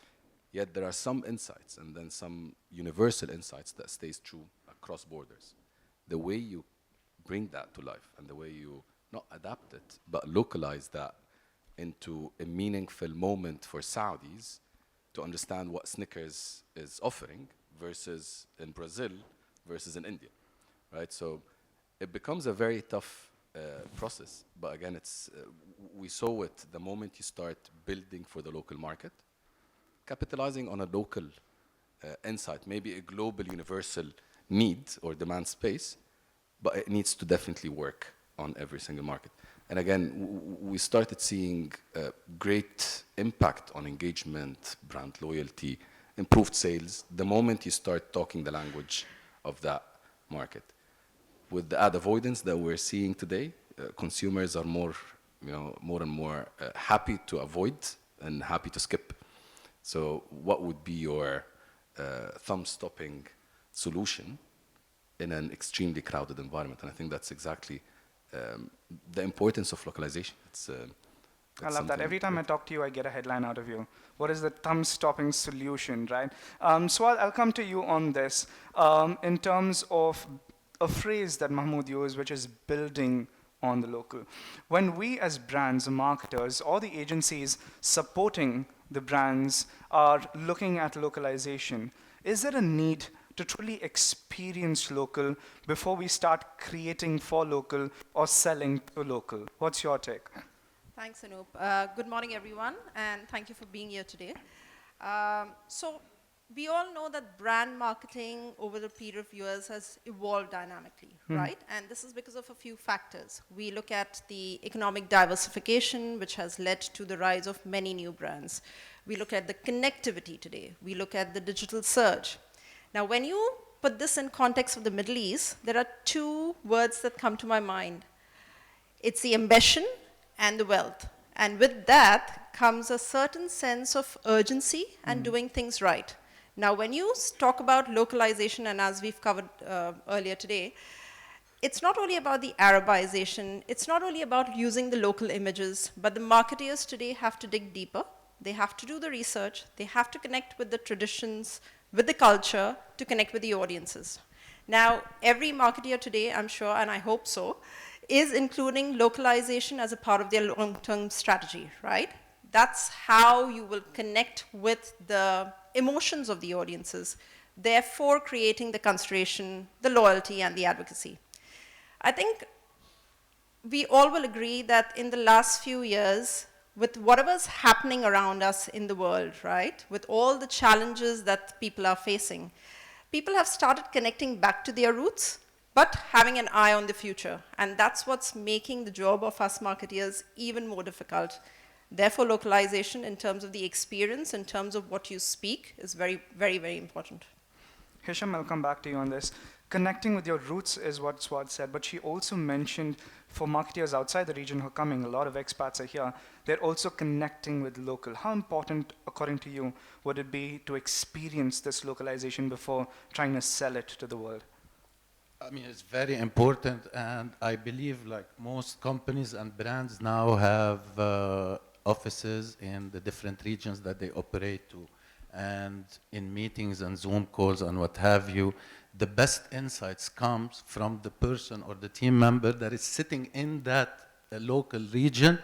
Yet there are some insights and then some universal insights that stays true across borders. The way you bring that to life and the way you not adapt it, but localize that into a meaningful moment for Saudis to understand what Snickers is offering versus in Brazil versus in India, right? So it becomes a very tough process. But again, we saw it the moment you start building for the local market, capitalizing on a local insight, maybe a global universal need or demand space, but it needs to definitely work on every single market. And again, we started seeing great impact on engagement, brand loyalty, improved sales, the moment you start talking the language of that market. With the ad avoidance that we're seeing today, consumers are more and more happy to avoid and happy to skip. So what would be your thumb-stopping solution in an extremely crowded environment? And I think that's exactly the importance of localization. I love that. Every time I talk to you, I get a headline out of you. What is the thumb-stopping solution, right? So I'll come to you on this. In terms of a phrase that Mahmoud used, which is building on the local. When we as brands, marketers, or the agencies supporting the brands are looking at localization, is there a need to truly experience local before we start creating for local or selling to local? What's your take? Thanks, Anup. Good morning, everyone, and thank you for being here today. So we all know that brand marketing over the period of years has evolved dynamically, right? And this is because of a few factors. We look at the economic diversification, which has led to the rise of many new brands. We look at the connectivity today. We look at the digital surge. Now, when you put this in context of the Middle East, there are two words that come to my mind. It's the ambition and the wealth. And with that comes a certain sense of urgency and doing things right. Now, when you talk about localization, and as we've covered earlier today, it's not only about the Arabization, it's not only about using the local images, but the marketeers today have to dig deeper. They have to do the research. They have to connect with the traditions, with the culture, to connect with the audiences. Now, every marketeer today, I'm sure, and I hope so, is including localization as a part of their long-term strategy, right? That's how you will connect with the emotions of the audiences, therefore creating the consideration, the loyalty, and the advocacy. I think we all will agree that in the last few years, with whatever's happening around us in the world, right, with all the challenges that people are facing, people have started connecting back to their roots, but having an eye on the future. And that's what's making the job of us marketeers even more difficult. Therefore, localization in terms of the experience, in terms of what you speak, is very, very, very important. Hisham, I'll come back to you on this. Connecting with your roots is what Swad said, but she also mentioned for marketeers outside the region who are coming, a lot of expats are here, they're also connecting with local. How important, according to you, would it be to experience this localization before trying to sell it to the world? I mean, it's very important, and I believe like most companies and brands now have offices in the different regions that they operate to, and in meetings and Zoom calls and what have you, the best insights comes from the person or the team member that is sitting in that local region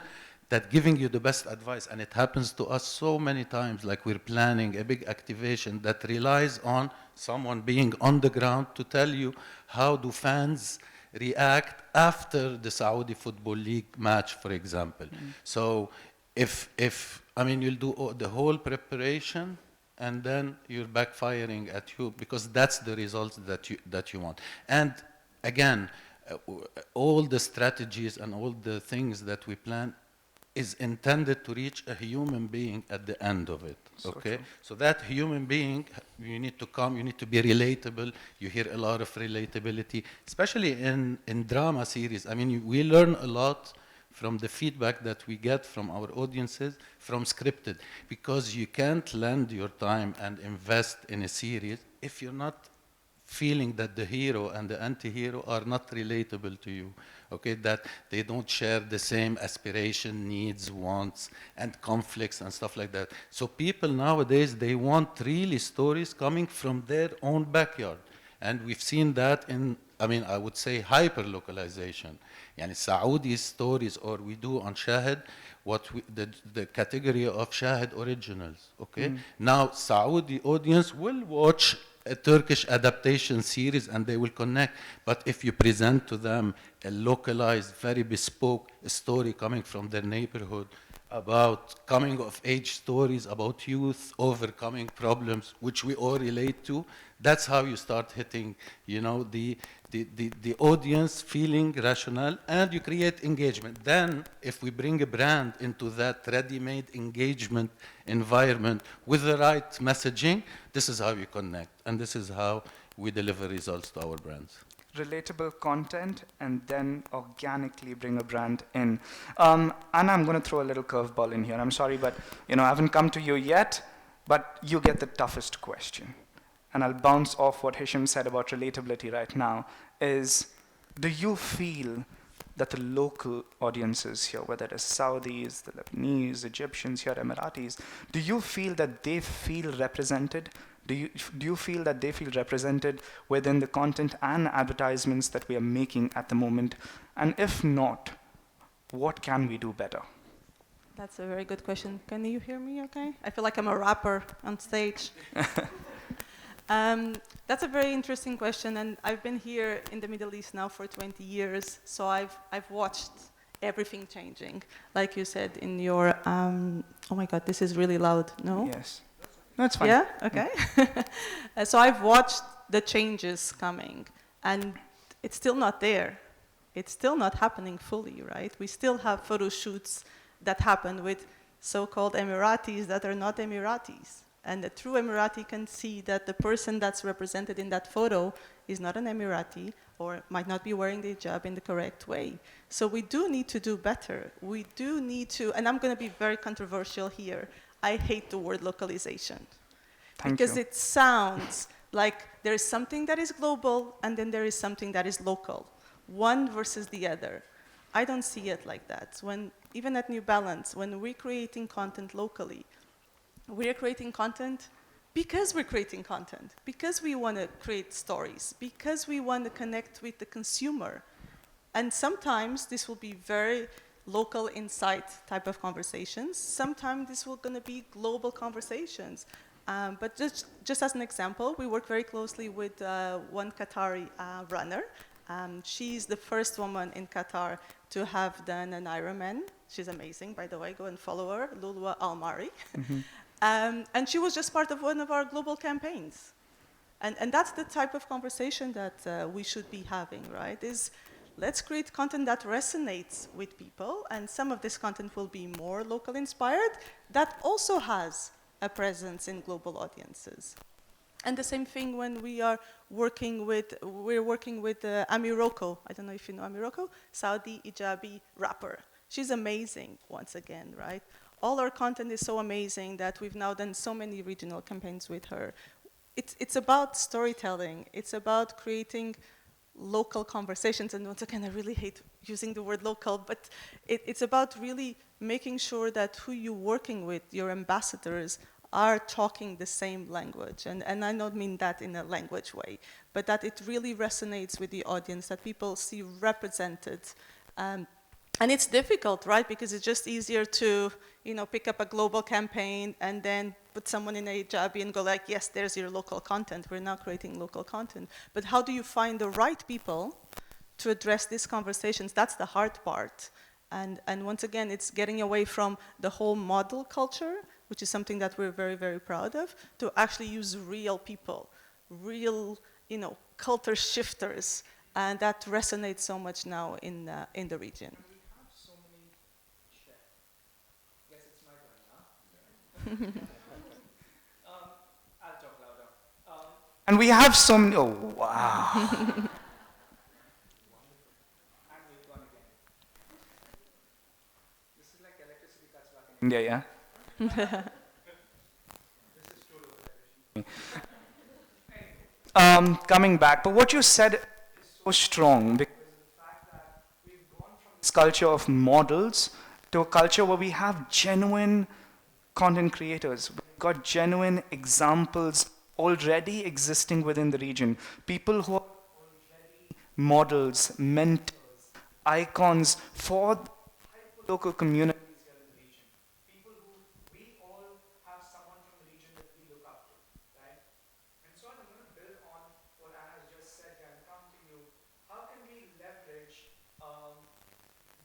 that giving you the best advice. And it happens to us so many times, like we're planning a big activation that relies on someone being on the ground to tell you how do fans react after the Saudi Football League match, for example. So if I mean, you'll do the whole preparation and then you're backfiring at you because that's the results that you want. And again, all the strategies and all the things that we plan is intended to reach a human being at the end of it, okay? So that human being, you need to come, you need to be relatable. You hear a lot of relatability, especially in drama series. I mean, we learn a lot from the feedback that we get from our audiences from scripted, because you can't lend your time and invest in a series if you're not feeling that the hero and the anti-hero are not relatable to you, okay, that they don't share the same aspiration, needs, wants, and conflicts and stuff like that. So people nowadays, they want really stories coming from their own backyard. And we've seen that in, I mean, I would say hyper-localization. Yani Saudi stories, or we do on Shahid, the category of Shahid originals, okay? Now, Saudi audience will watch a Turkish adaptation series and they will connect. But if you present to them a localized, very bespoke story coming from their neighborhood, about coming of age stories, about youth overcoming problems, which we all relate to, that's how you start hitting, you know, the audience feeling rational, and you create engagement. Then, if we bring a brand into that ready-made engagement environment with the right messaging, this is how you connect, and this is how we deliver results to our brands. Relatable content, and then organically bring a brand in. And I'm going to throw a little curveball in here. I'm sorry, but I haven't come to you yet, but you get the toughest question. And I'll bounce off what Hisham said about relatability right now, is do you feel that the local audiences here, whether it is Saudis, the Lebanese, Egyptians here, Emiratis, do you feel that they feel represented? Do you feel that they feel represented within the content and advertisements that we are making at the moment? And if not, what can we do better? That's a very good question. Can you hear me okay? I feel like I'm a rapper on stage. That's a very interesting question, and I've been here in the Middle East now for 20 years, so I've watched everything changing. Like you said in your, oh my God, this is really loud, no? Yes. No, it's fine. Yeah? Okay. So I've watched the changes coming, and it's still not there. It's still not happening fully, right? We still have photo shoots that happen with so-called Emiratis that are not Emiratis. And a true Emirati can see that the person that's represented in that photo is not an Emirati, or might not be wearing the hijab in the correct way. So we do need to do better. We do need to, and I'm going to be very controversial here, I hate the word localization. Because it sounds like there is something that is global, and then there is something that is local. One versus the other. I don't see it like that. Even at New Balance, when we're creating content locally, we're creating content because we're creating content, because we want to create stories, because we want to connect with the consumer. And sometimes this will be very local insight type of conversations. Sometimes this will going to be global conversations. But just as an example, we work very closely with one Qatari runner. She's the first woman in Qatar to have done an Ironman. She's amazing, by the way. Go and follow her, Lulwa Almari. And she was just part of one of our global campaigns. And that's the type of conversation that we should be having, right? Let's create content that resonates with people, and some of this content will be more local inspired, that also has a presence in global audiences. And the same thing when we're working with Amiroko. I don't know if you know Amiroko, Saudi hijabi rapper. She's amazing, once again, right? All our content is so amazing that we've now done so many regional campaigns with her. It's about storytelling. It's about creating local conversations. And once again, I really hate using the word local, but it's about really making sure that who you're working with, your ambassadors, are talking the same language. And I don't mean that in a language way, but that it really resonates with the audience, that people see represented. And it's difficult, right? Because it's just easier to, pick up a global campaign and then put someone in a hijabi and go like, yes, there's your local content. We're now creating local content. But how do you find the right people to address these conversations? That's the hard part. And once again, it's getting away from the whole model culture, which is something that we're very, very proud of, to actually use real people, real, culture shifters. And that resonates so much now in the region. I'll talk louder. And we have so many, oh, wow. This is like electricity cuts back in India, yeah? Coming back, but what you said is so strong, because the fact that we've gone from this culture of models to a culture where we have genuine content creators. We've got genuine examples already existing within the region, people who are already models, mentors, icons for local communities here in the region. People who we all have someone from the region that we look up to, right? And so I'm going to build on what Anna has just said here and come to you. How can we leverage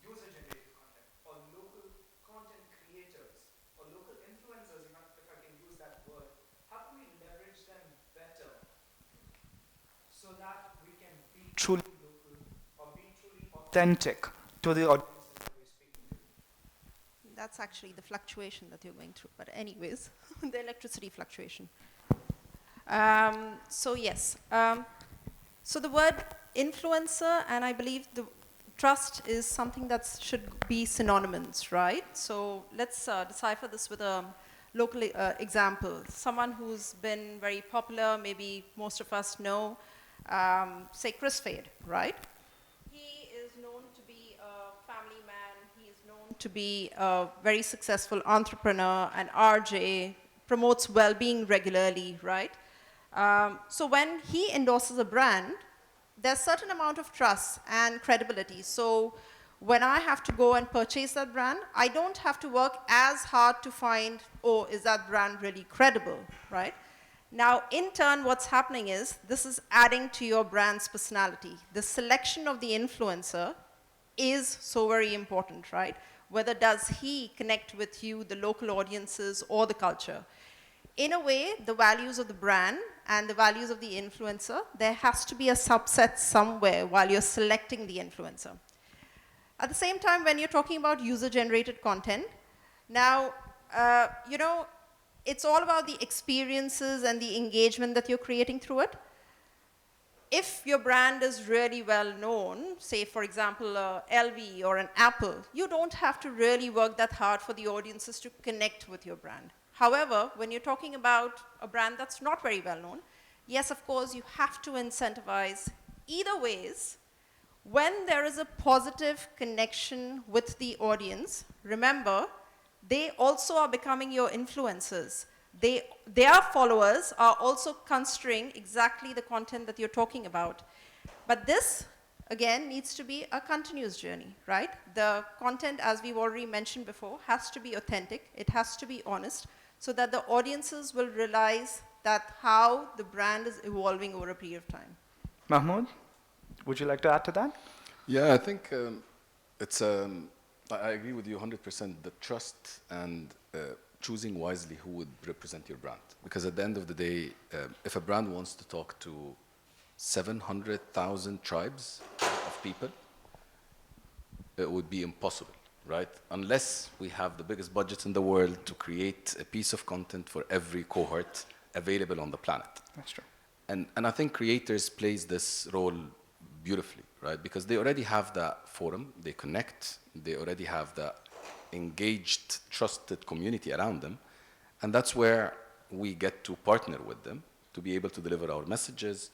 user-generated content or local content creators or local influencers, if I can use that word? How can we leverage them better so that we can be truly local or be truly authentic to the audience that we're speaking to? That's actually the fluctuation that you're going through. But anyways, the electricity fluctuation. So yes. So the word influencer, and I believe the trust is something that should be synonymous, right? So let's decipher this with a local example. Someone who's been very popular, maybe most of us know, say Chris Fade, right? He is known to be a family man. He is known to be a very successful entrepreneur, an RJ, promotes well-being regularly, right? So when he endorses a brand, there's a certain amount of trust and credibility. So when I have to go and purchase that brand, I don't have to work as hard to find, oh, is that brand really credible, right? Now, in turn, what's happening is this is adding to your brand's personality. The selection of the influencer is so very important, right? Whether does he connect with you, the local audiences, or the culture. In a way, the values of the brand and the values of the influencer, there has to be a subset somewhere while you're selecting the influencer. At the same time, when you're talking about user-generated content, now, it's all about the experiences and the engagement that you're creating through it. If your brand is really well known, say for example LV or an Apple, you don't have to really work that hard for the audiences to connect with your brand. However, when you're talking about a brand that's not very well known, yes, of course, you have to incentivize. Either ways, when there is a positive connection with the audience, remember, they also are becoming your influencers. Their followers are also considering exactly the content that you're talking about. But this, again, needs to be a continuous journey, right? The content, as we've already mentioned before, has to be authentic. It has to be honest, so that the audiences will realize that how the brand is evolving over a period of time. Mahmoud, would you like to add to that? Yeah, I think I agree with you 100%. The trust and choosing wisely who would represent your brand. Because at the end of the day, if a brand wants to talk to 700,000 tribes of people, it would be impossible, right? Unless we have the biggest budgets in the world to create a piece of content for every cohort available on the planet. That's true. And I think creators plays this role beautifully, right? Because they already have that forum, they connect, they already have that engaged, trusted community around them. And that's where we get to partner with them to be able to deliver our messages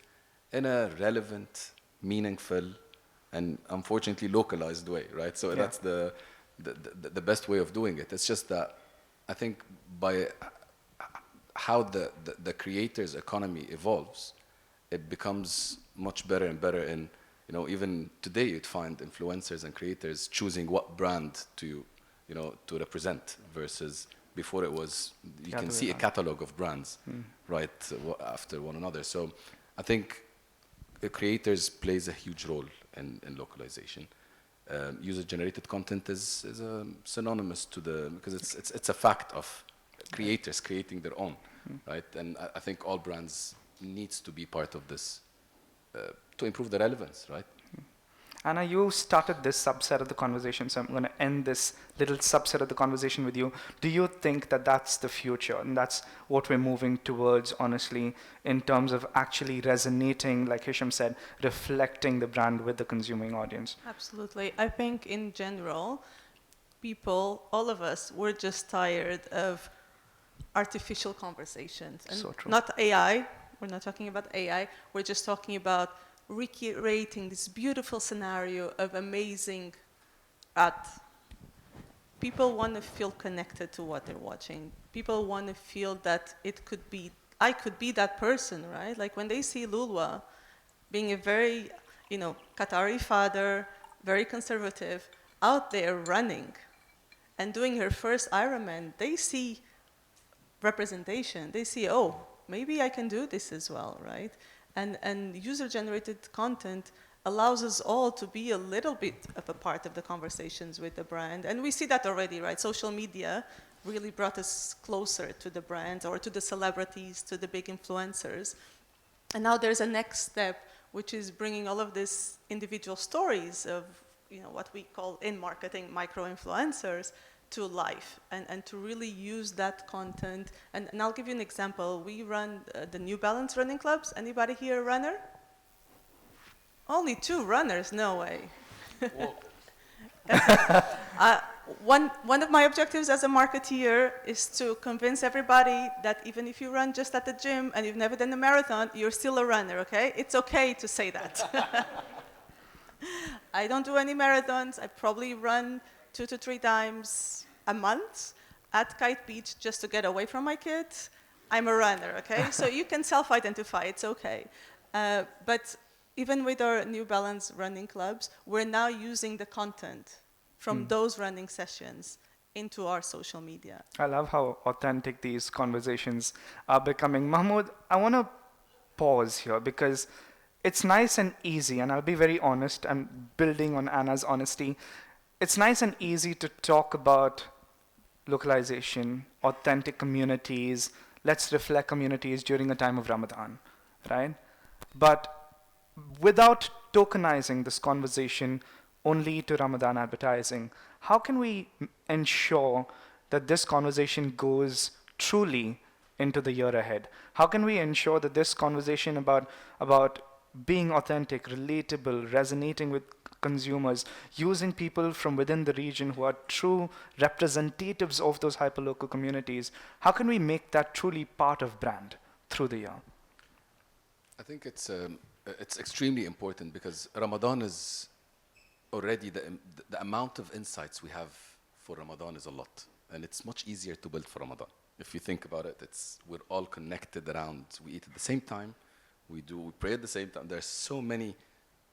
in a relevant, meaningful, and unfortunately localized way, right? So that's the best way of doing it. It's just that I think by how the creator's economy evolves, it becomes much better and better. And even today you'd find influencers and creators choosing what brand to represent, versus before it was you can see a catalog of brands right after one another. So I think the creators plays a huge role in localization. User-generated content is synonymous to because it's a fact of creators creating their own, right? And I think all brands needs to be part of this to improve the relevance, right? Anna, you started this subset of the conversation, so I'm going to end this little subset of the conversation with you. Do you think that that's the future, and that's what we're moving towards, honestly, in terms of actually resonating, like Hisham said, reflecting the brand with the consuming audience? Absolutely. I think in general, people, all of us, we're just tired of artificial conversations. And So true. not AI. We're not talking about AI. We're just talking about recreating this beautiful scenario of amazing art. People want to feel connected to what they're watching. People want to feel that it could be I could be that person, right? Like when they see Lulwa being a very, Qatari father, very conservative, out there running and doing her first Ironman, they see representation. They see, oh, maybe I can do this as well, right? And user-generated content allows us all to be a little bit of a part of the conversations with the brand. And we see that already, right? Social media really brought us closer to the brands or to the celebrities, to the big influencers. And now there's a next step, which is bringing all of these individual stories of what we call in marketing micro-influencers to life and to really use that content. And I'll give you an example. We run the New Balance running clubs. Anybody here a runner? Only 2 runners, no way. One of my objectives as a marketeer is to convince everybody that even if you run just at the gym and you've never done a marathon, you're still a runner, okay? It's okay to say that. I don't do any marathons. I probably run 2 to 3 times a month at Kite Beach just to get away from my kids. I'm a runner, okay? So you can self-identify, it's okay. But even with our New Balance running clubs, we're now using the content from those running sessions into our social media. I love how authentic these conversations are becoming. Mahmoud, I want to pause here because it's nice and easy, and I'll be very honest, I'm building on Anna's honesty. It's nice and easy to talk about localization, authentic communities, let's reflect communities during a time of Ramadan, right? But without tokenizing this conversation only to Ramadan advertising, how can we ensure that this conversation goes truly into the year ahead? How can we ensure that this conversation about being authentic, relatable, resonating with consumers, using people from within the region who are true representatives of those hyperlocal communities, how can we make that truly part of brand through the year? I think it's extremely important because Ramadan is already the amount of insights we have for Ramadan is a lot, and it's much easier to build for Ramadan. If you think about it, we're all connected around. We eat at the same time, we pray at the same time. There's so many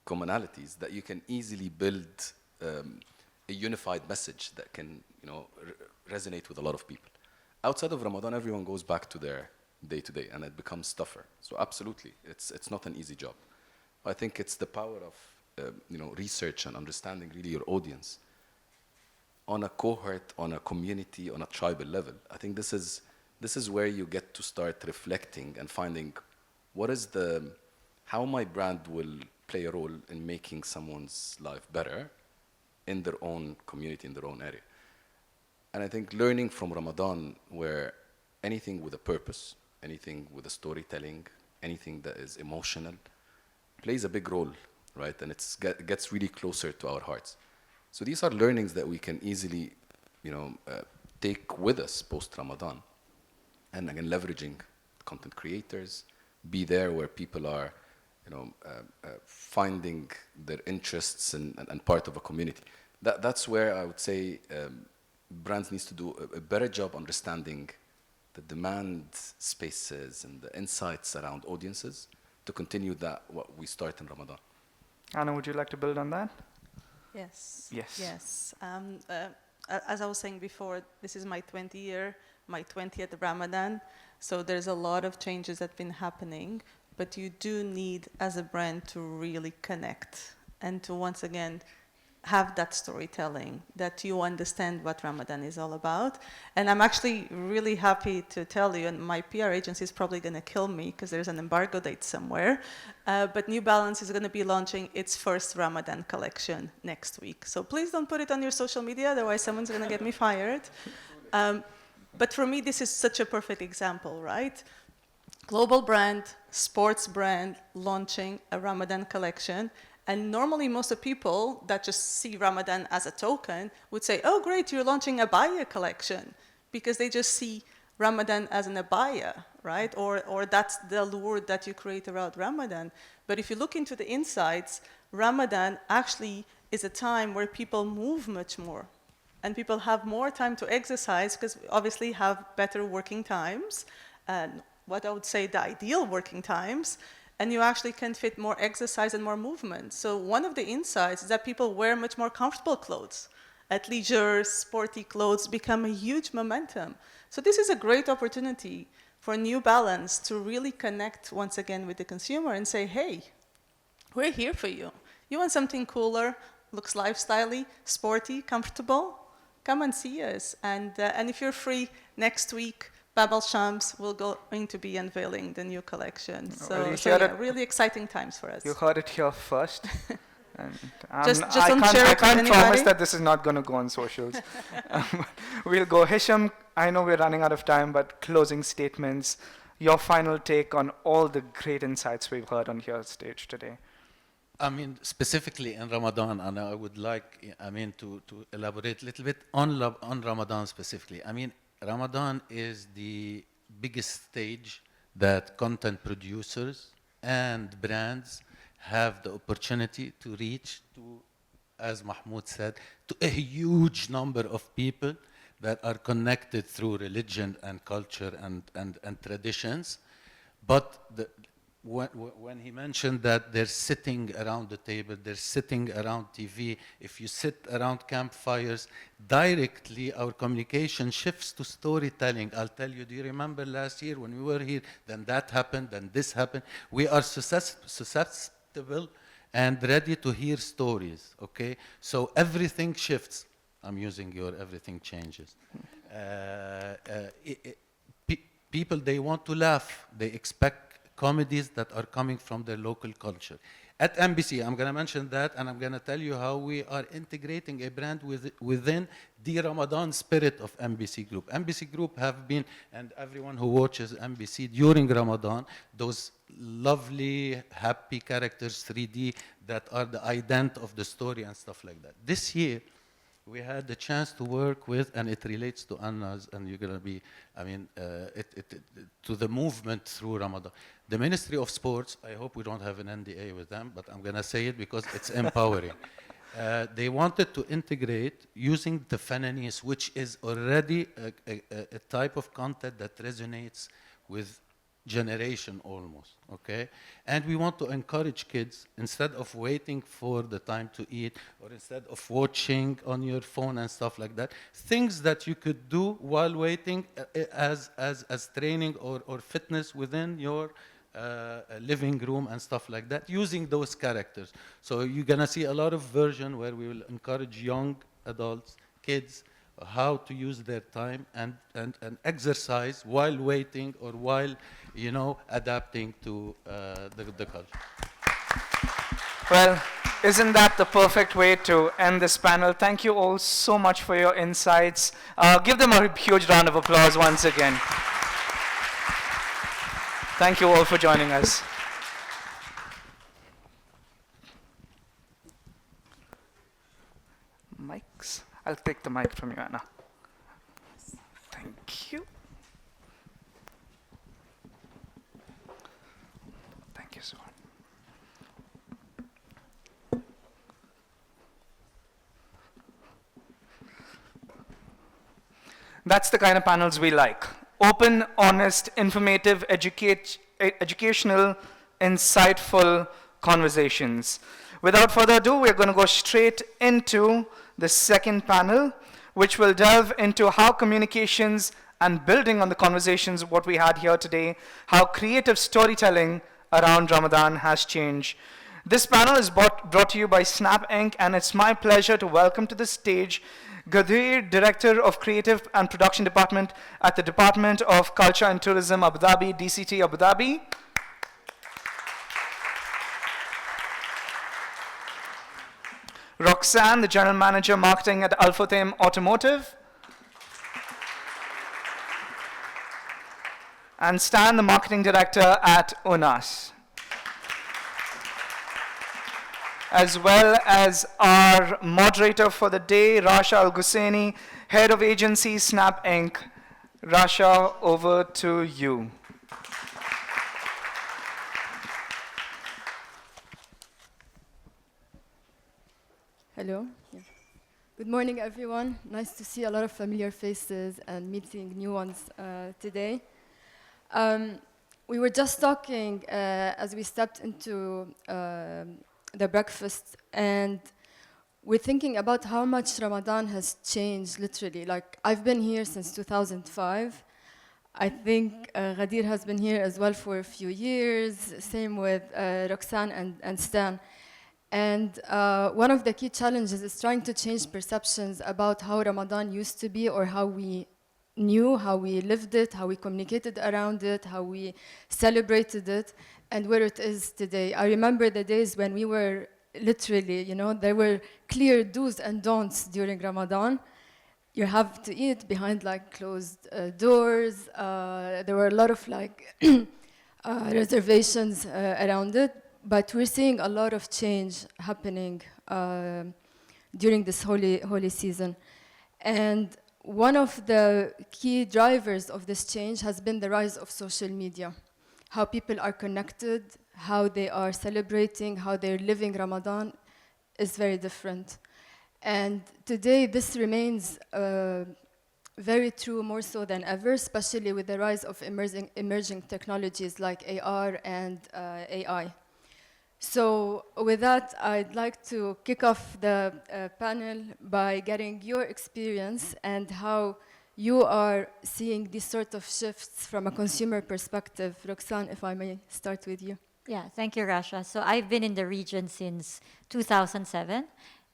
commonalities that you can easily build a unified message that can resonate with a lot of people. Outside of Ramadan, everyone goes back to their day-to-day, and it becomes tougher. So absolutely, it's not an easy job. I think it's the power of research and understanding really your audience on a cohort, on a community, on a tribal level. I think this is where you get to start reflecting and finding how my brand will play a role in making someone's life better in their own community, in their own area. And I think learning from Ramadan, where anything with a purpose, anything with a storytelling, anything that is emotional, plays a big role, right? And it gets really closer to our hearts. So these are learnings that we can easily, take with us post-Ramadan. And again, leveraging content creators, be there where people are, finding their interests and part of a community. That's where I would say brands needs to do a better job understanding the demand spaces and the insights around audiences to continue what we start in Ramadan. Anna, would you like to build on that? Yes. Yes. Yes. As I was saying before, this is my 20th Ramadan. So there's a lot of changes that have been happening, but you do need, as a brand, to really connect and to once again have that storytelling, that you understand what Ramadan is all about. And I'm actually really happy to tell you, and my PR agency is probably going to kill me because there's an embargo date somewhere, but New Balance is going to be launching its first Ramadan collection next week. So please don't put it on your social media, otherwise someone's going to get me fired. But for me, this is such a perfect example, right? Global brand, sports brand, launching a Ramadan collection. And normally most of the people that just see Ramadan as a token would say, oh great, you're launching a abaya collection, because they just see Ramadan as an abaya, right? Or that's the allure that you create around Ramadan. But if you look into the insights, Ramadan actually is a time where people move much more. And people have more time to exercise because we obviously have better working times. And what I would say the ideal working times, and you actually can fit more exercise and more movement. So one of the insights is that people wear much more comfortable clothes. Athleisure, sporty clothes become a huge momentum. So this is a great opportunity for New Balance to really connect once again with the consumer and say, hey, we're here for you. You want something cooler, looks lifestyle-y, sporty, comfortable? Come and see us. And if you're free next week, Babel Shams will going to be unveiling the new collection. Well, So yeah, really exciting times for us. You heard it here first. And Just I don't can't, share I it with can't promise anybody. that this is not going to go on socials. We'll go. Hisham, I know we're running out of time, but closing statements, your final take on all the great insights we've heard on here stage today. I mean, specifically in Ramadan, and I would like, I mean, to elaborate a little bit on Ramadan specifically. I mean, Ramadan is the biggest stage that content producers and brands have the opportunity to reach to, as Mahmoud said, to a huge number of people that are connected through religion and culture and traditions. But when he mentioned that they're sitting around the table, they're sitting around TV, if you sit around campfires, directly our communication shifts to storytelling. I'll tell you, do you remember last year when we were here, then that happened, then this happened. We are susceptible and ready to hear stories, okay? So everything shifts. I'm using your everything changes. People, they want to laugh. They expect comedies that are coming from their local culture. At MBC, I'm going to mention that, and I'm going to tell you how we are integrating a brand within the Ramadan spirit of MBC Group. MBC Group have been, and everyone who watches MBC during Ramadan, those lovely, happy characters, 3D, that are the ident of the story and stuff like that. This year, we had the chance to work with, and it relates to Anna's, and you're going to be, I mean, to the movement through Ramadan. The Ministry of Sports, I hope we don't have an NDA with them, but I'm going to say it because it's empowering. They wanted to integrate using the panellists, which is already a type of content that resonates with generation almost, okay? And we want to encourage kids, instead of waiting for the time to eat, or instead of watching on your phone and stuff like that, things that you could do while waiting as training or fitness within your living room and stuff like that, using those characters. So you're gonna see a lot of version where we will encourage young adults, kids, how to use their time and exercise while waiting or while, you know, adapting to the culture. Well, isn't that the perfect way to end this panel? Thank you all so much for your insights. Give them a huge round of applause once again. Thank you all for joining us. Mics? I'll take the mic from you, Anna. Thank you. Thank you so much. That's the kind of panels we like. Open, honest, informative, educational, insightful conversations. Without further ado, we're going to go straight into the second panel, which will delve into how communications and building on the conversations what we had here today, how creative storytelling around Ramadan has changed. This panel is brought to you by Snap Inc., and it's my pleasure to welcome to the stage Gadir, Director of Creative and Production Department at the Department of Culture and Tourism, Abu Dhabi, DCT, Abu Dhabi. Roxanne, the General Manager, Marketing at Al Futtaim Automotive. And Stan, the Marketing Director at UNAS. As well as our moderator for the day, Rasha Al-Ghusaini, Head of Agency, Snap Inc. Rasha, over to you. Hello. Yeah. Good morning, everyone. Nice to see a lot of familiar faces and meeting new ones today. we were just talking as we stepped into the breakfast, and we're thinking about how much Ramadan has changed, literally. Like, I've been here since 2005. I think Ghadir has been here as well for a few years, same with Roxanne and Stan. And one of the key challenges is trying to change perceptions about how Ramadan used to be, or how we knew, how we lived it, how we communicated around it, how we celebrated it, and where it is today. I remember the days when we were literally, you know, there were clear do's and don'ts during Ramadan. You have to eat behind like closed doors. There were a lot of like reservations around it, but we're seeing a lot of change happening during this holy season. And one of the key drivers of this change has been the rise of social media. How people are connected, how they are celebrating, how they're living Ramadan is very different. And today this remains very true, more so than ever, especially with the rise of emerging technologies like AR and AI. So with that, I'd like to kick off the panel by getting your experience and how you are seeing these sort of shifts from a consumer perspective. Roxanne, if I may start with you. Yeah, thank you, Rasha. So I've been in the region since 2007,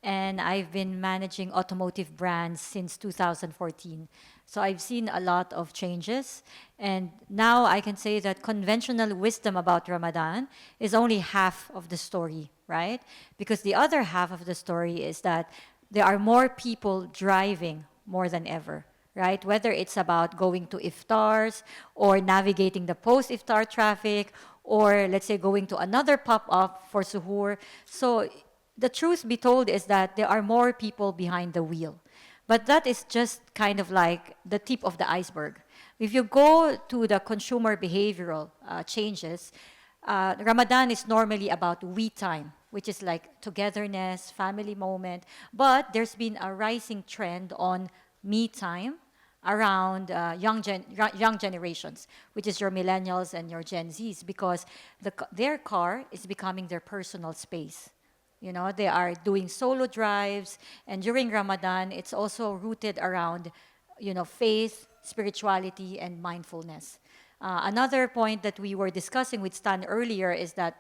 and I've been managing automotive brands since 2014. So I've seen a lot of changes, and now I can say that conventional wisdom about Ramadan is only half of the story, right? Because the other half of the story is that there are more people driving more than ever, right? Whether it's about going to iftars or navigating the post-iftar traffic, or let's say going to another pop-up for suhoor. So the truth be told is that there are more people behind the wheel. But that is just kind of like the tip of the iceberg. If you go to the consumer behavioral changes, Ramadan is normally about we time, which is like togetherness, family moment. But there's been a rising trend on me time around young generations, which is your millennials and your Gen Zs, because their car is becoming their personal space. You know, they are doing solo drives, and during Ramadan, it's also rooted around, you know, faith, spirituality, and mindfulness. Another point that we were discussing with Stan earlier is that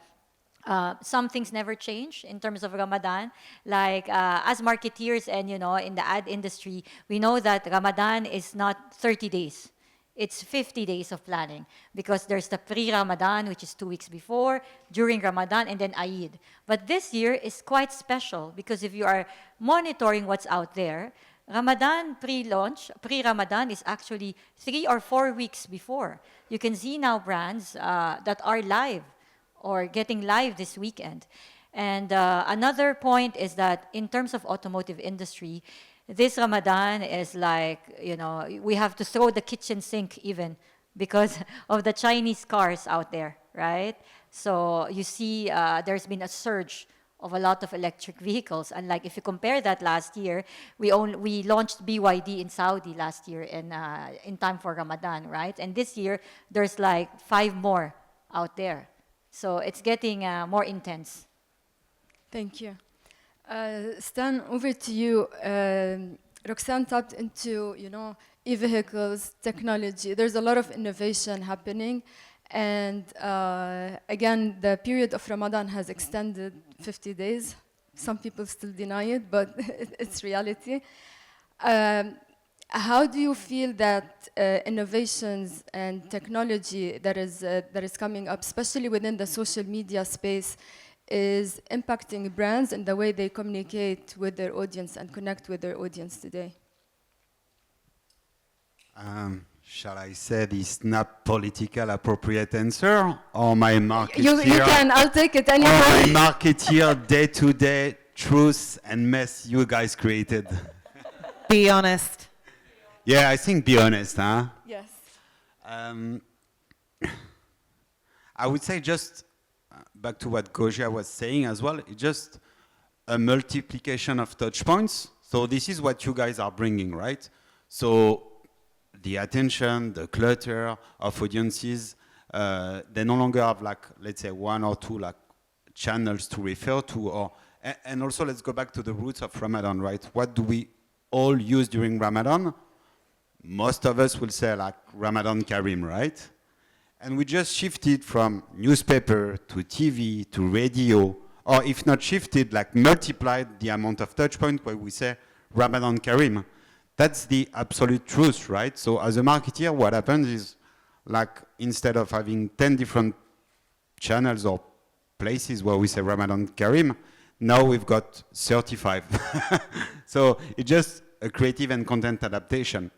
some things never change in terms of Ramadan. Like as marketeers and, you know, in the ad industry, we know that Ramadan is not 30 days. It's 50 days of planning, because there's the pre-Ramadan, which is 2 weeks before, during Ramadan, and then Eid. But this year is quite special, because if you are monitoring what's out there, Ramadan pre-launch, pre-Ramadan is actually 3 or 4 weeks before. You can see now brands that are live or getting live this weekend. And another point is that in terms of automotive industry, this Ramadan is like, you know, we have to throw the kitchen sink even because of the Chinese cars out there, right? So you see there's been a surge of a lot of electric vehicles. And like if you compare that last year, we launched BYD in Saudi last year in time for Ramadan, right? And this year, there's like 5 more out there. So it's getting more intense. Thank you. Stan, over to you. Roxanne tapped into, you know, e-vehicles, technology. There's a lot of innovation happening. And again, the period of Ramadan has extended 50 days. Some people still deny it, but it's reality. How do you feel that innovations and technology that is coming up, especially within the social media space, is impacting brands and the way they communicate with their audience and connect with their audience today? Shall I say this not political appropriate answer, or my marketeer? You can, I'll take it anyway. Or my marketeer day-to-day truth and mess you guys created. Be honest. Yeah, I think be honest, huh? Yes. I would say just back to what Goja was saying as well, it's just a multiplication of touch points. So this is what you guys are bringing, right? So the attention, the clutter of audiences, They no longer have like, let's say, one or two like channels to refer to, or and also let's go back to the roots of Ramadan, right? What do we all use during Ramadan? Most of us will say like Ramadan Karim, right? And we just shifted from newspaper to TV to radio, or if not shifted, like multiplied the amount of touch point where we say Ramadan Karim. That's the absolute truth, right? So as a marketer, what happens is like instead of having 10 different channels or places where we say Ramadan Karim, now we've got 35. So it's just a creative and content adaptation.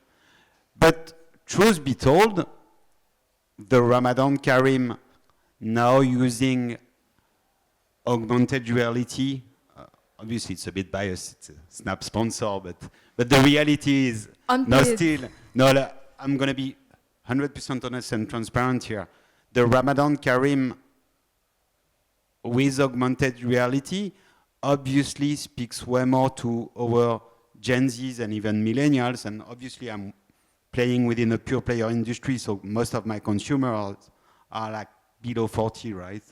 But truth be told, the Ramadan Karim now using augmented reality, obviously it's a bit biased, it's a Snap sponsor, but the reality is no still, no, I'm gonna be 100% honest and transparent here. The Ramadan Karim with augmented reality obviously speaks way more to our Gen Zs and even millennials, and obviously I'm playing within a pure player industry, so most of my consumers are like below 40, right?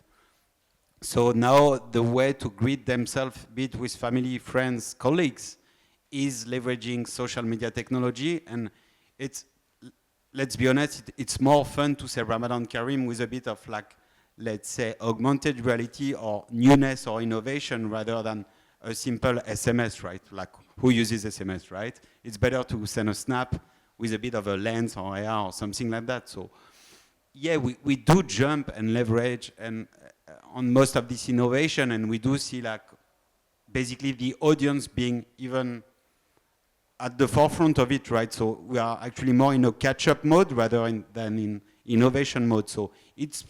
So now the way to greet themselves, be it with family, friends, colleagues, is leveraging social media technology, and it's, let's be honest, it's more fun to say Ramadan Karim with a bit of like, let's say, augmented reality or newness or innovation rather than a simple SMS, right? Like, who uses SMS, right? It's better to send a snap with a bit of a lens or AR or something like that. So, yeah, we do jump and leverage and on most of this innovation, and we do see like basically the audience being even at the forefront of it, right? So we are actually more in a catch-up mode rather than in innovation mode. So it's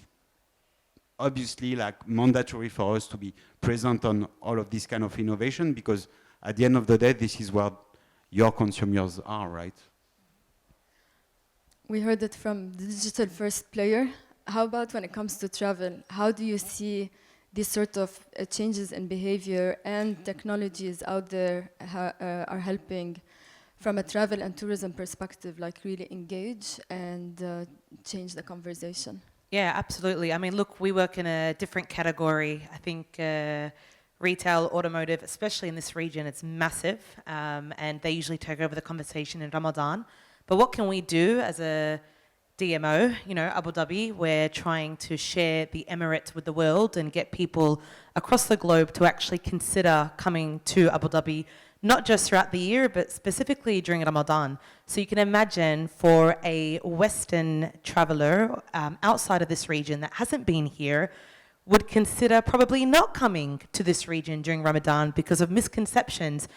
obviously like mandatory for us to be present on all of this kind of innovation, because at the end of the day, this is where your consumers are, right? We heard it from the digital first player. How about when it comes to travel? How do you see these sort of changes in behavior and technologies out there are helping from a travel and tourism perspective, like really engage and change the conversation? Yeah, absolutely. I mean, look, we work in a different category. I think retail, automotive, especially in this region, it's massive, and they usually take over the conversation in Ramadan. But what can we do as a DMO, you know, Abu Dhabi? We're trying to share the Emirate with the world and get people across the globe to actually consider coming to Abu Dhabi, not just throughout the year, but specifically during Ramadan. So you can imagine for a Western traveler outside of this region that hasn't been here, would consider probably not coming to this region during Ramadan because of misconceptions,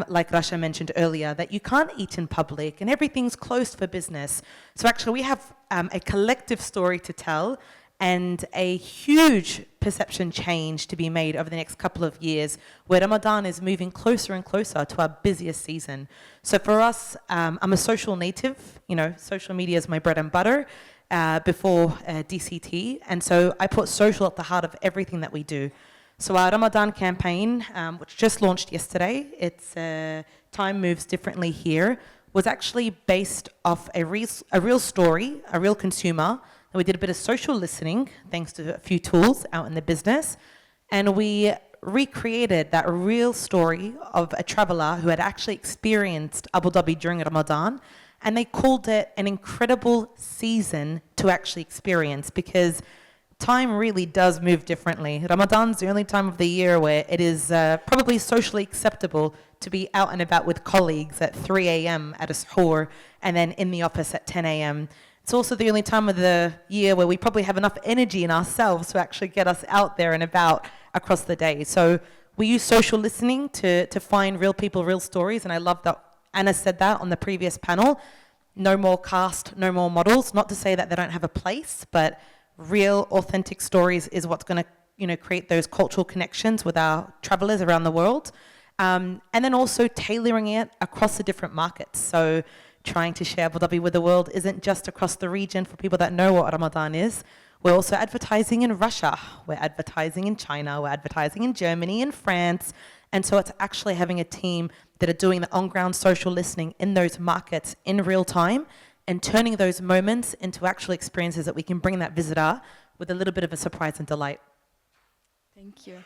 like Rasha mentioned earlier, that you can't eat in public and everything's closed for business. So actually we have a collective story to tell and a huge perception change to be made over the next couple of years, where Ramadan is moving closer and closer to our busiest season. So for us, I'm a social native, you know, social media is my bread and butter before DCT, and so I put social at the heart of everything that we do. So our Ramadan campaign, which just launched yesterday, it's Time Moves Differently Here, was actually based off a real story, a real consumer. And we did a bit of social listening, thanks to a few tools out in the business. And we recreated that real story of a traveler who had actually experienced Abu Dhabi during Ramadan. And they called it an incredible season to actually experience, because time really does move differently. Ramadan's the only time of the year where it is probably socially acceptable to be out and about with colleagues at 3 a.m. at a suhoor and then in the office at 10 a.m. It's also the only time of the year where we probably have enough energy in ourselves to actually get us out there and about across the day. So we use social listening to find real people, real stories, and I love that Anna said that on the previous panel. No more cast, no more models. Not to say that they don't have a place, but real, authentic stories is what's going to, you know, create those cultural connections with our travelers around the world. And then also tailoring it across the different markets. So trying to share Abu Dhabi with the world isn't just across the region for people that know what Ramadan is. We're also advertising in Russia. We're advertising in China. We're advertising in Germany and France. And so it's actually having a team that are doing the on-ground social listening in those markets in real time and turning those moments into actual experiences that we can bring that visitor with a little bit of a surprise and delight. Thank you.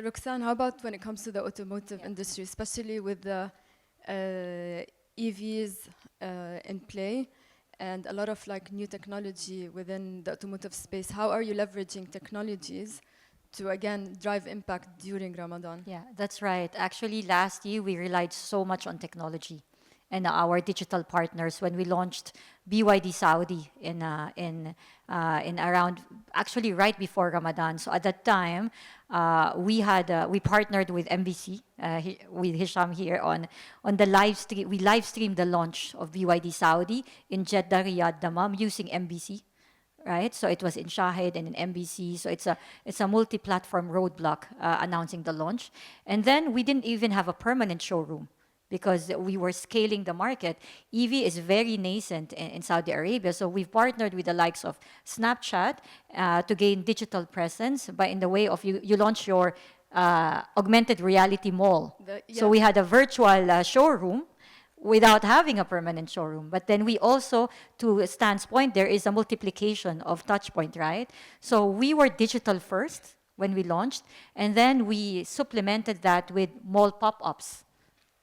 Roxanne, how about when it comes to the automotive industry, especially with the EVs in play and a lot of like new technology within the automotive space? How are you leveraging technologies to again drive impact during Ramadan? Yeah, that's right. Actually, last year we relied so much on technology and our digital partners when we launched BYD Saudi in around actually right before Ramadan. So at that time, we partnered with MBC with Hisham here on the live stream. We live streamed the launch of BYD Saudi in Jeddah, Riyadh, Dammam using MBC. Right, so it was in Shahid and in MBC. So it's a multi-platform roadblock announcing the launch, and then we didn't even have a permanent showroom because we were scaling the market. EV is very nascent in Saudi Arabia, so we've partnered with the likes of Snapchat to gain digital presence. But in the way of you launch your augmented reality mall. So we had a virtual showroom without having a permanent showroom. But then we also, to Stan's point, there is a multiplication of touch point, right? So we were digital first when we launched, and then we supplemented that with mall pop-ups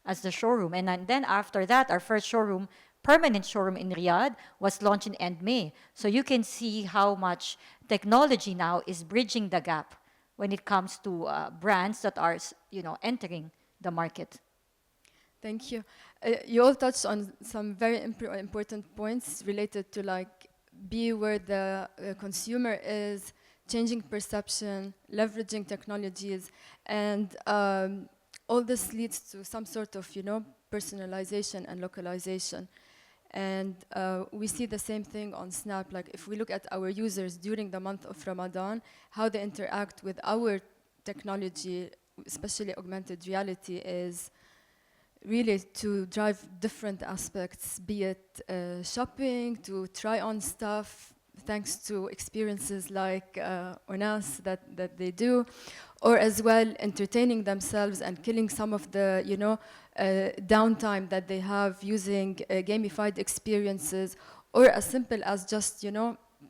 as the showroom. And then after that, our first showroom, permanent showroom in Riyadh, was launched in end May. So you can see how much technology now is bridging the gap when it comes to brands that are, entering the market. Thank you. You all touched on some very important points related to like be where the consumer is, changing perception, leveraging technologies, and all this leads to some sort of, personalization and localization. And we see the same thing on Snap. Like if we look at our users during the month of Ramadan, how they interact with our technology, especially augmented reality, is really to drive different aspects, be it shopping, to try on stuff, thanks to experiences like Onas that they do, or as well entertaining themselves and killing some of the downtime that they have using gamified experiences, or as simple as just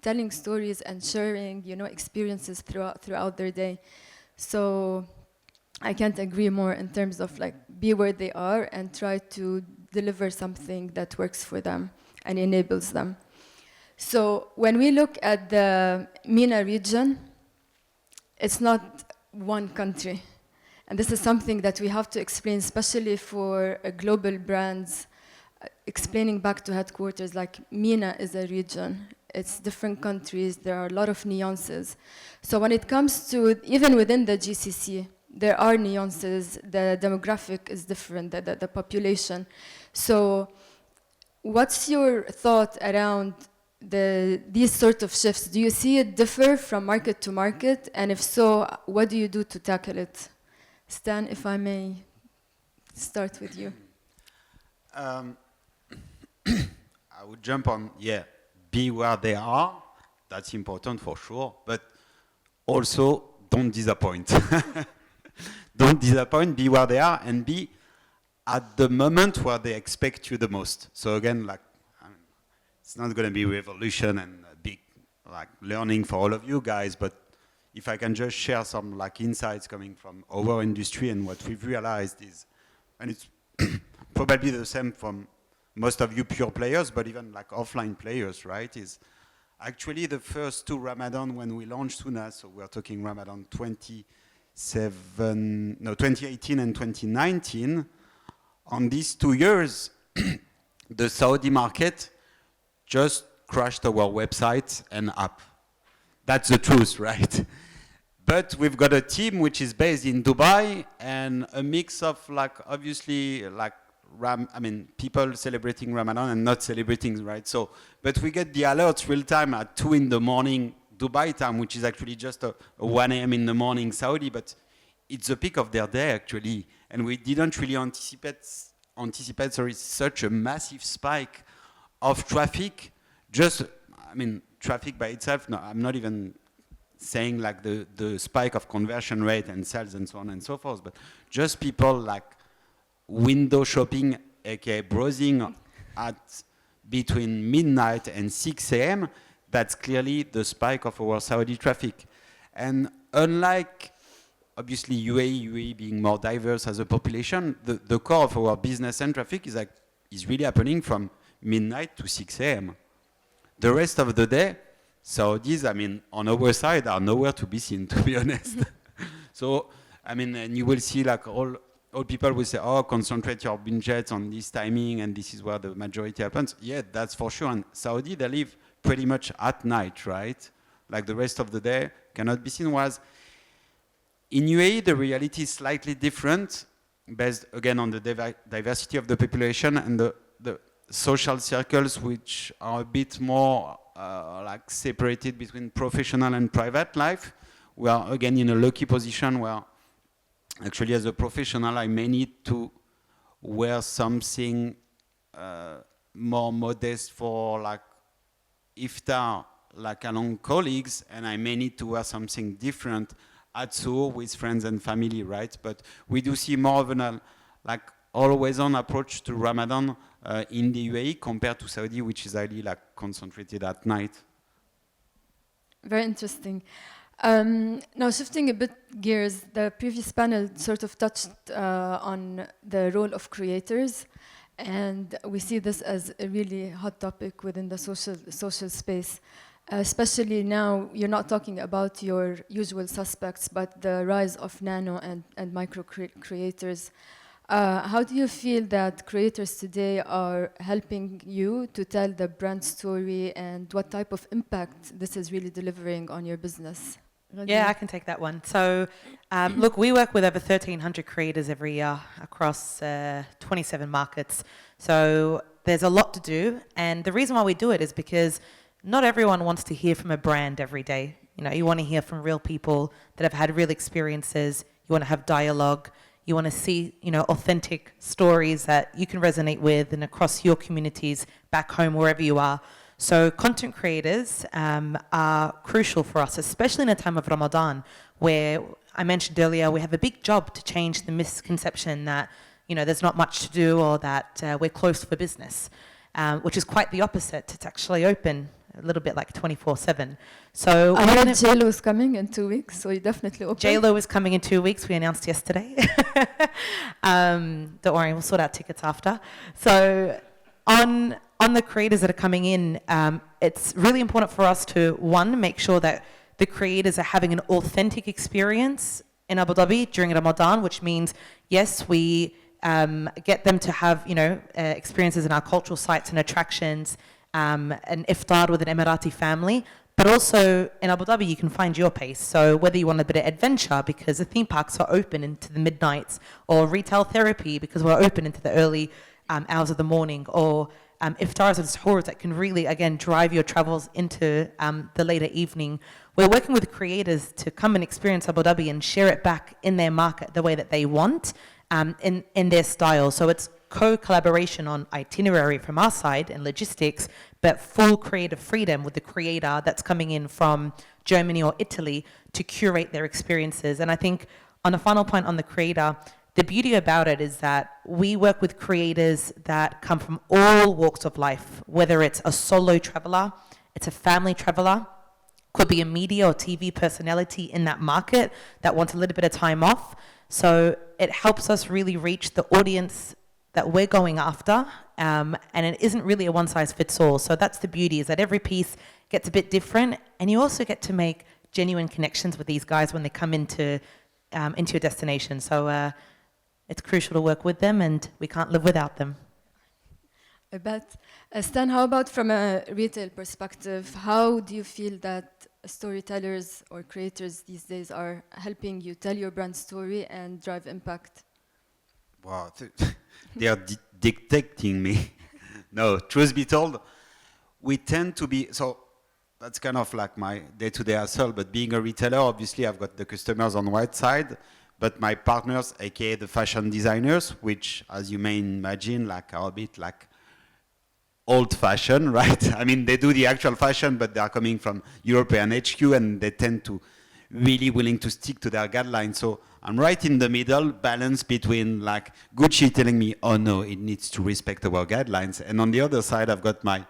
telling stories and sharing experiences throughout their day. So I can't agree more in terms of like be where they are and try to deliver something that works for them and enables them. So when we look at the MENA region, it's not one country. And this is something that we have to explain, especially for global brands, explaining back to headquarters, like MENA is a region. It's different countries. There are a lot of nuances. So when it comes to, even within the GCC, there are nuances. The demographic is different, the population. So what's your thought around these sort of shifts? Do you see it differ from market to market? And if so, what do you do to tackle it? Stan, if I may start with you. I would jump on, be where they are. That's important for sure. But also, don't disappoint. Don't disappoint, be where they are, and be at the moment where they expect you the most. So again, it's not going to be revolution and a big learning for all of you guys, but if I can just share some insights coming from our industry and what we've realized is, and it's probably the same from most of you pure players, but even offline players, right, is actually the first two Ramadan when we launched Tuna, so we're talking Ramadan 2018 and 2019, on these 2 years, the Saudi market just crashed our website and app. That's the truth, right? But we've got a team which is based in Dubai and a mix of obviously people celebrating Ramadan and not celebrating, right? So, but we get the alerts real time at 2 in the morning Dubai time, which is actually just a 1 a.m. in the morning Saudi, but it's the peak of their day actually. And we didn't really anticipate such a massive spike of traffic. Traffic by itself, no, I'm not even saying the spike of conversion rate and sales and so on and so forth, but just people window shopping, aka browsing at between midnight and 6 a.m., that's clearly the spike of our Saudi traffic. And unlike, obviously, UAE being more diverse as a population, the core of our business and traffic is really happening from midnight to 6 a.m. The rest of the day, Saudis, I mean, on our side, are nowhere to be seen, to be honest. So, I mean, and you will see like all people will say, oh, concentrate your budgets on this timing and this is where the majority happens. Yeah, that's for sure. And Saudi, they live pretty much at night, right? Like the rest of the day cannot be seen. Whereas in UAE, the reality is slightly different, based again on the diversity of the population and the social circles, which are a bit more like separated between professional and private life. We are again in a lucky position where actually as a professional I may need to wear something more modest for like iftar, like along colleagues, and I may need to wear something different at Suhoor with friends and family, right? But we do see more of an like always-on approach to Ramadan in the UAE compared to Saudi, which is highly like concentrated at night. Very interesting. Now shifting a bit gears, the previous panel sort of touched on the role of creators, and we see this as a really hot topic within the social space. Especially now, you're not talking about your usual suspects, but the rise of nano and micro creators. How do you feel that creators today are helping you to tell the brand story, and what type of impact this is really delivering on your business? Yeah, I can take that one. So, look, we work with over 1,300 creators every year across 27 markets. So there's a lot to do. And the reason why we do it is because not everyone wants to hear from a brand every day. You know, you want to hear from real people that have had real experiences. You want to have dialogue. You want to see, you know, authentic stories that you can resonate with and across your communities back home, wherever you are. So content creators are crucial for us, especially in a time of Ramadan, where I mentioned earlier, we have a big job to change the misconception that, you know, there's not much to do or that we're closed for business, which is quite the opposite. It's actually open, a little bit like 24/7. So I heard JLo is coming in 2 weeks, so you definitely open. JLo is coming in 2 weeks. We announced yesterday. Don't worry, we'll sort out tickets after. So on the creators that are coming in, it's really important for us to, one, make sure that the creators are having an authentic experience in Abu Dhabi during Ramadan, which means, yes, we get them to have, you know, experiences in our cultural sites and attractions, an iftar with an Emirati family, but also in Abu Dhabi you can find your pace. So whether you want a bit of adventure because the theme parks are open into the midnights, or retail therapy because we're open into the early hours of the morning, or iftars and suhoors that can really, again, drive your travels into the later evening. We're working with creators to come and experience Abu Dhabi and share it back in their market the way that they want, in their style. So it's co-collaboration on itinerary from our side and logistics, but full creative freedom with the creator that's coming in from Germany or Italy to curate their experiences. And I think on a final point on the creator, the beauty about it is that we work with creators that come from all walks of life, whether it's a solo traveler, it's a family traveler, could be a media or TV personality in that market that wants a little bit of time off. So it helps us really reach the audience that we're going after, and it isn't really a one-size-fits-all. So that's the beauty, is that every piece gets a bit different, and you also get to make genuine connections with these guys when they come into your destination. So it's crucial to work with them, and we can't live without them. I bet. Stan, how about from a retail perspective? How do you feel that storytellers or creators these days are helping you tell your brand story and drive impact? Wow, they are dictating me. No, truth be told, we tend to be, so that's kind of like my day-to-day hustle, but being a retailer, obviously I've got the customers on one side, but my partners, aka the fashion designers, which, as you may imagine, like are a bit like old-fashioned, right? I mean, they do the actual fashion, but they are coming from European HQ, and they tend to really willing to stick to their guidelines. So I'm right in the middle, balance between like Gucci telling me, oh no, it needs to respect our guidelines. And on the other side, I've got my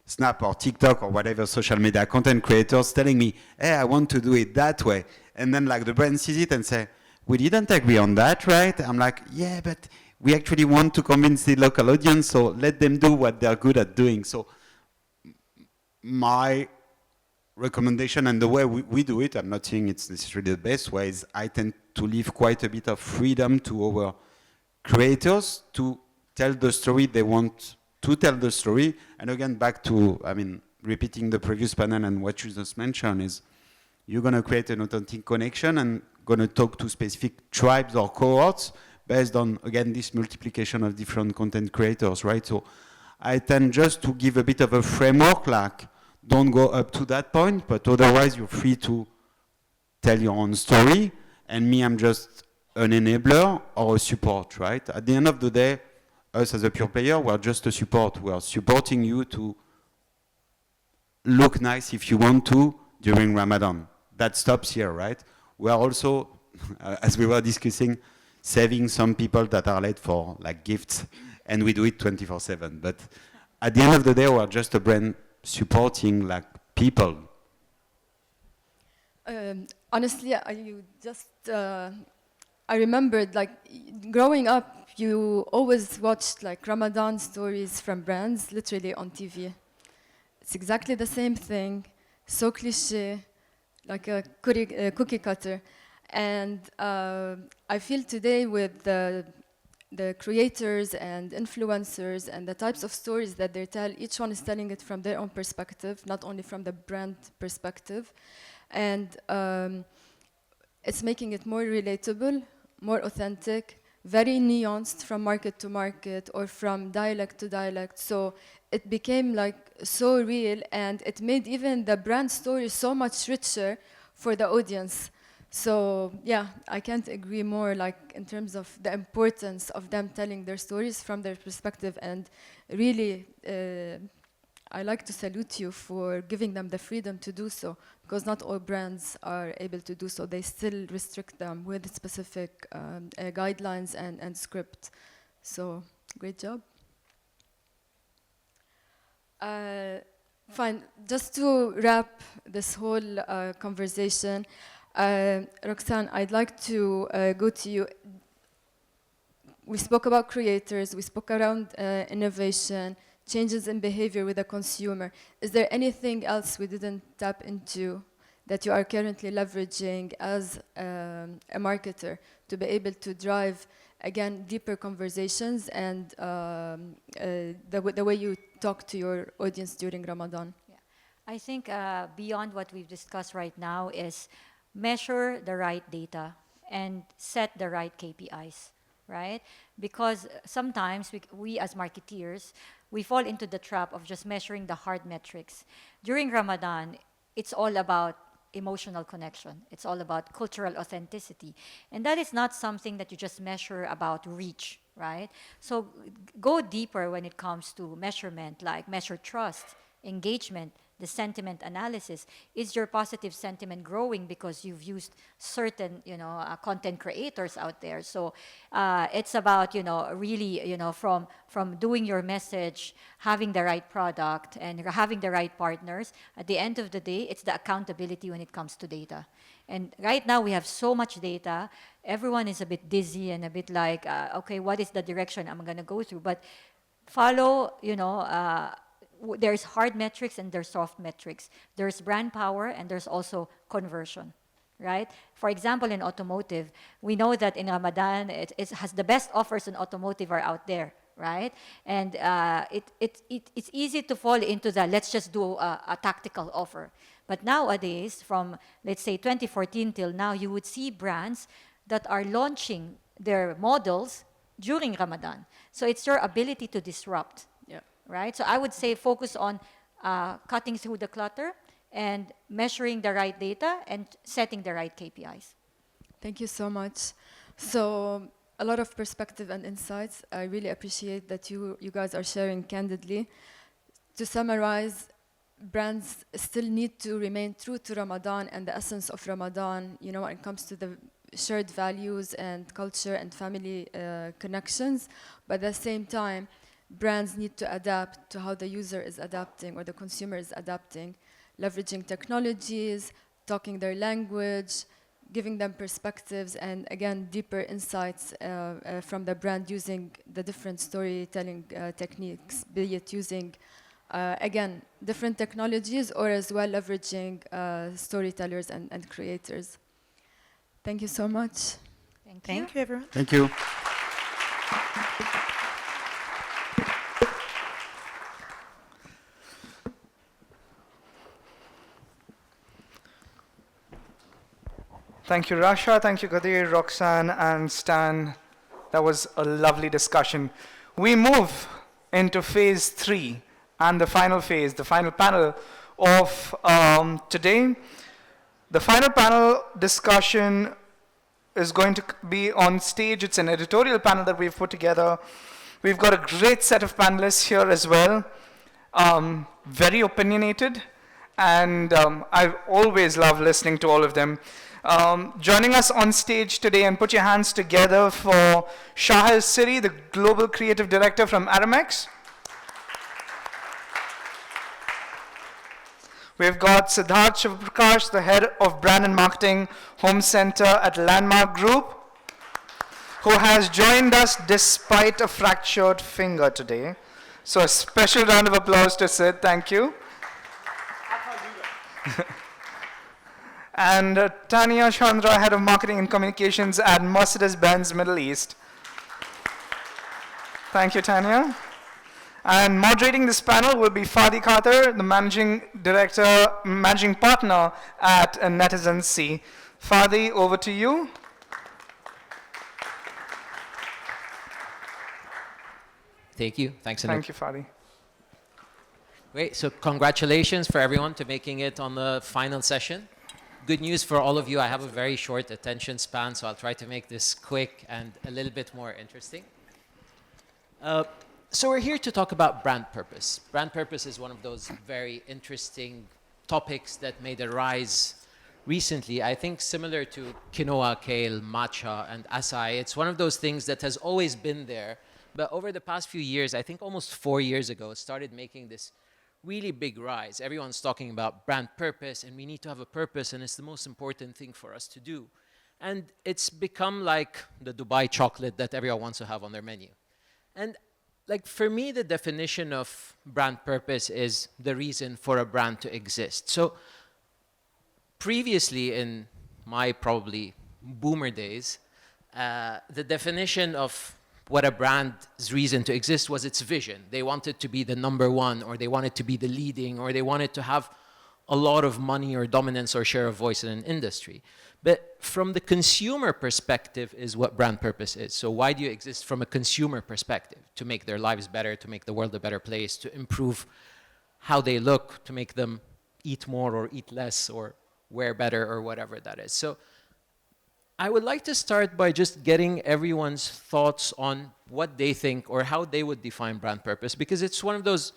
Snap or TikTok or whatever social media content creators telling me, hey, I want to do it that way. And then like the brand sees it and say, we didn't agree on that, right? I'm like, yeah, but we actually want to convince the local audience, so let them do what they're good at doing. So my recommendation and the way we do it, I'm not saying it's necessarily the best way, is I tend to leave quite a bit of freedom to our creators to tell the story they want to tell the story. And again, back to, I mean, repeating the previous panel and what you just mentioned is you're going to create an authentic connection and going to talk to specific tribes or cohorts based on, again, this multiplication of different content creators, right? So I tend just to give a bit of a framework, like don't go up to that point, but otherwise you're free to tell your own story. And me, I'm just an enabler or a support, right? At the end of the day, us as a pure player, we're just a support. We're supporting you to look nice if you want to during Ramadan. That stops here, right? We are also, as we were discussing, saving some people that are late for like gifts, and we do it 24/7. But at the end of the day, we're just a brand supporting like people. Honestly, I remembered like growing up, you always watched like Ramadan stories from brands literally on TV. It's exactly the same thing, so cliche, like a cookie cutter. And I feel today with the creators and influencers and the types of stories that they tell, each one is telling it from their own perspective, not only from the brand perspective. And it's making it more relatable, more authentic, very nuanced from market to market or from dialect to dialect. So it became like so real, and it made even the brand story so much richer for the audience. So yeah, I can't agree more, like in terms of the importance of them telling their stories from their perspective. And really, I like to salute you for giving them the freedom to do so, because not all brands are able to do so. They still restrict them with specific guidelines and script. So great job. Fine, just to wrap this whole conversation, Roxanne, I'd like to go to you. We spoke about creators, we spoke around innovation, changes in behavior with the consumer. Is there anything else we didn't tap into that you are currently leveraging as a marketer to be able to drive, again, deeper conversations and the way you talk to your audience during Ramadan? Yeah. I think beyond what we've discussed right now is measure the right data and set the right KPIs, right? Because sometimes we as marketeers, we fall into the trap of just measuring the hard metrics. During Ramadan, it's all about emotional connection. It's all about cultural authenticity. And that is not something that you just measure about reach, right? So go deeper when it comes to measurement, like measure trust, engagement, the sentiment analysis. Is your positive sentiment growing because you've used certain, content creators out there? So it's about, really, from doing your message, having the right product, and having the right partners. At the end of the day, it's the accountability when it comes to data. And right now we have so much data. Everyone is a bit dizzy and a bit like, okay, what is the direction I'm going to go through? But follow, there's hard metrics and there's soft metrics. There's brand power and there's also conversion, right? For example, in automotive, we know that in Ramadan, it has the best offers in automotive are out there, right? And it's easy to fall into that, let's just do a tactical offer. But nowadays, from, let's say, 2014 till now, you would see brands that are launching their models during Ramadan. So it's your ability to disrupt. Right? So I would say focus on cutting through the clutter and measuring the right data and setting the right KPIs. Thank you so much. So a lot of perspective and insights. I really appreciate that you guys are sharing candidly. To summarize, brands still need to remain true to Ramadan and the essence of Ramadan, you know, when it comes to the shared values and culture and family connections. But at the same time, brands need to adapt to how the user is adapting or the consumer is adapting, leveraging technologies, talking their language, giving them perspectives, and again, deeper insights from the brand using the different storytelling techniques, be it using again, different technologies or as well leveraging storytellers and creators. Thank you so much. Thank you, everyone. Thank you. Thank you, Rasha. Thank you, Qadir, Roxanne, and Stan. That was a lovely discussion. We move into phase 3 and the final phase, the final panel of today. The final panel discussion is going to be on stage. It's an editorial panel that we've put together. We've got a great set of panelists here as well, very opinionated, and I always love listening to all of them. Joining us on stage today, and put your hands together for Shahil Siri, the Global Creative Director from Aramex. We've got Siddharth Shivaprakash, the Head of Brand and Marketing Home Center at Landmark Group, who has joined us despite a fractured finger today. So a special round of applause to Sid, thank you. And Tanya Chandra, Head of Marketing and Communications at Mercedes-Benz Middle East. Thank you, Tanya. And moderating this panel will be Fadi Khater, the Managing Partner at Netizen C. Fadi, over to you. Thank you. Thanks, Anoop. Thank you, Fadi. Great. So congratulations for everyone to making it on the final session. Good news for all of you. I have a very short attention span, so I'll try to make this quick and a little bit more interesting. So we're here to talk about brand purpose. Brand purpose is one of those very interesting topics that made a rise recently. I think similar to quinoa, kale, matcha, and acai, it's one of those things that has always been there. But over the past few years, I think almost 4 years ago, it started making this really big rise. Everyone's talking about brand purpose, and we need to have a purpose, and it's the most important thing for us to do. And it's become like the Dubai chocolate that everyone wants to have on their menu. And like for me, the definition of brand purpose is the reason for a brand to exist. So previously in my probably boomer days, the definition of what a brand's reason to exist was its vision. They wanted to be the number one, or they wanted to be the leading, or they wanted to have a lot of money or dominance or share of voice in an industry. But from the consumer perspective is what brand purpose is. So why do you exist from a consumer perspective? To make their lives better, to make the world a better place, to improve how they look, to make them eat more or eat less or wear better or whatever that is. So I would like to start by just getting everyone's thoughts on what they think or how they would define brand purpose, because it's one of those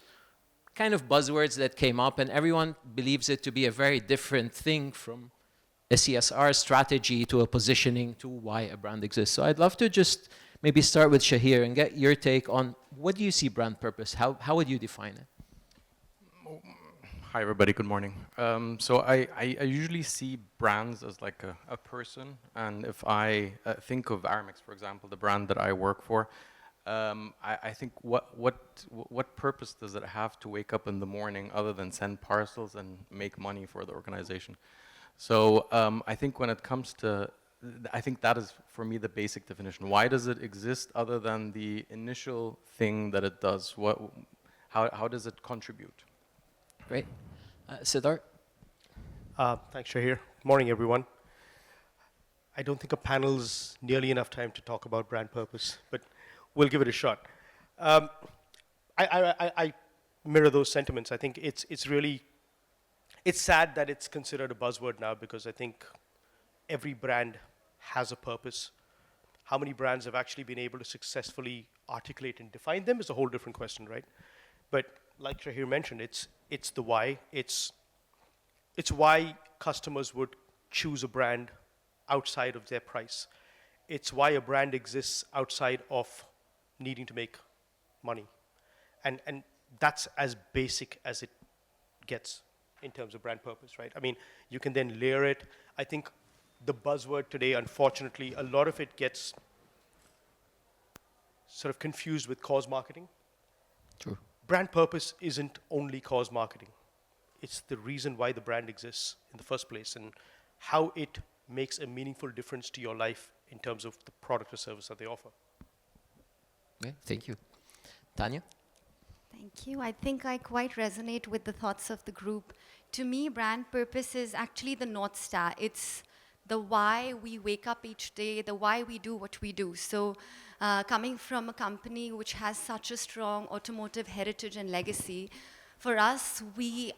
kind of buzzwords that came up and everyone believes it to be a very different thing, from a CSR strategy to a positioning to why a brand exists. So I'd love to just maybe start with Shahir and get your take on what do you see brand purpose? How would you define it? Hi, everybody. Good morning. So I usually see brands as like a person. And if I think of Aramex, for example, the brand that I work for, I think what purpose does it have to wake up in the morning other than send parcels and make money for the organization? So I think when it comes to, I think that is for me the basic definition. Why does it exist other than the initial thing that it does? How does it contribute? Great. Siddharth? Thanks, Shahir. Morning, everyone. I don't think a panel's nearly enough time to talk about brand purpose, but we'll give it a shot. I mirror those sentiments. I think it's sad that it's considered a buzzword now, because I think every brand has a purpose. How many brands have actually been able to successfully articulate and define them is a whole different question, right? But like Shahir mentioned, it's the why. It's why customers would choose a brand outside of their price. It's why a brand exists outside of needing to make money. And that's as basic as it gets in terms of brand purpose, right? I mean, you can then layer it. I think the buzzword today, unfortunately, a lot of it gets sort of confused with cause marketing. True. Brand purpose isn't only cause marketing. It's the reason why the brand exists in the first place and how it makes a meaningful difference to your life in terms of the product or service that they offer. Okay, thank you. Tanya? Thank you. I think I quite resonate with the thoughts of the group. To me, brand purpose is actually the North Star. It's the why we wake up each day, the why we do what we do. So coming from a company which has such a strong automotive heritage and legacy, for us,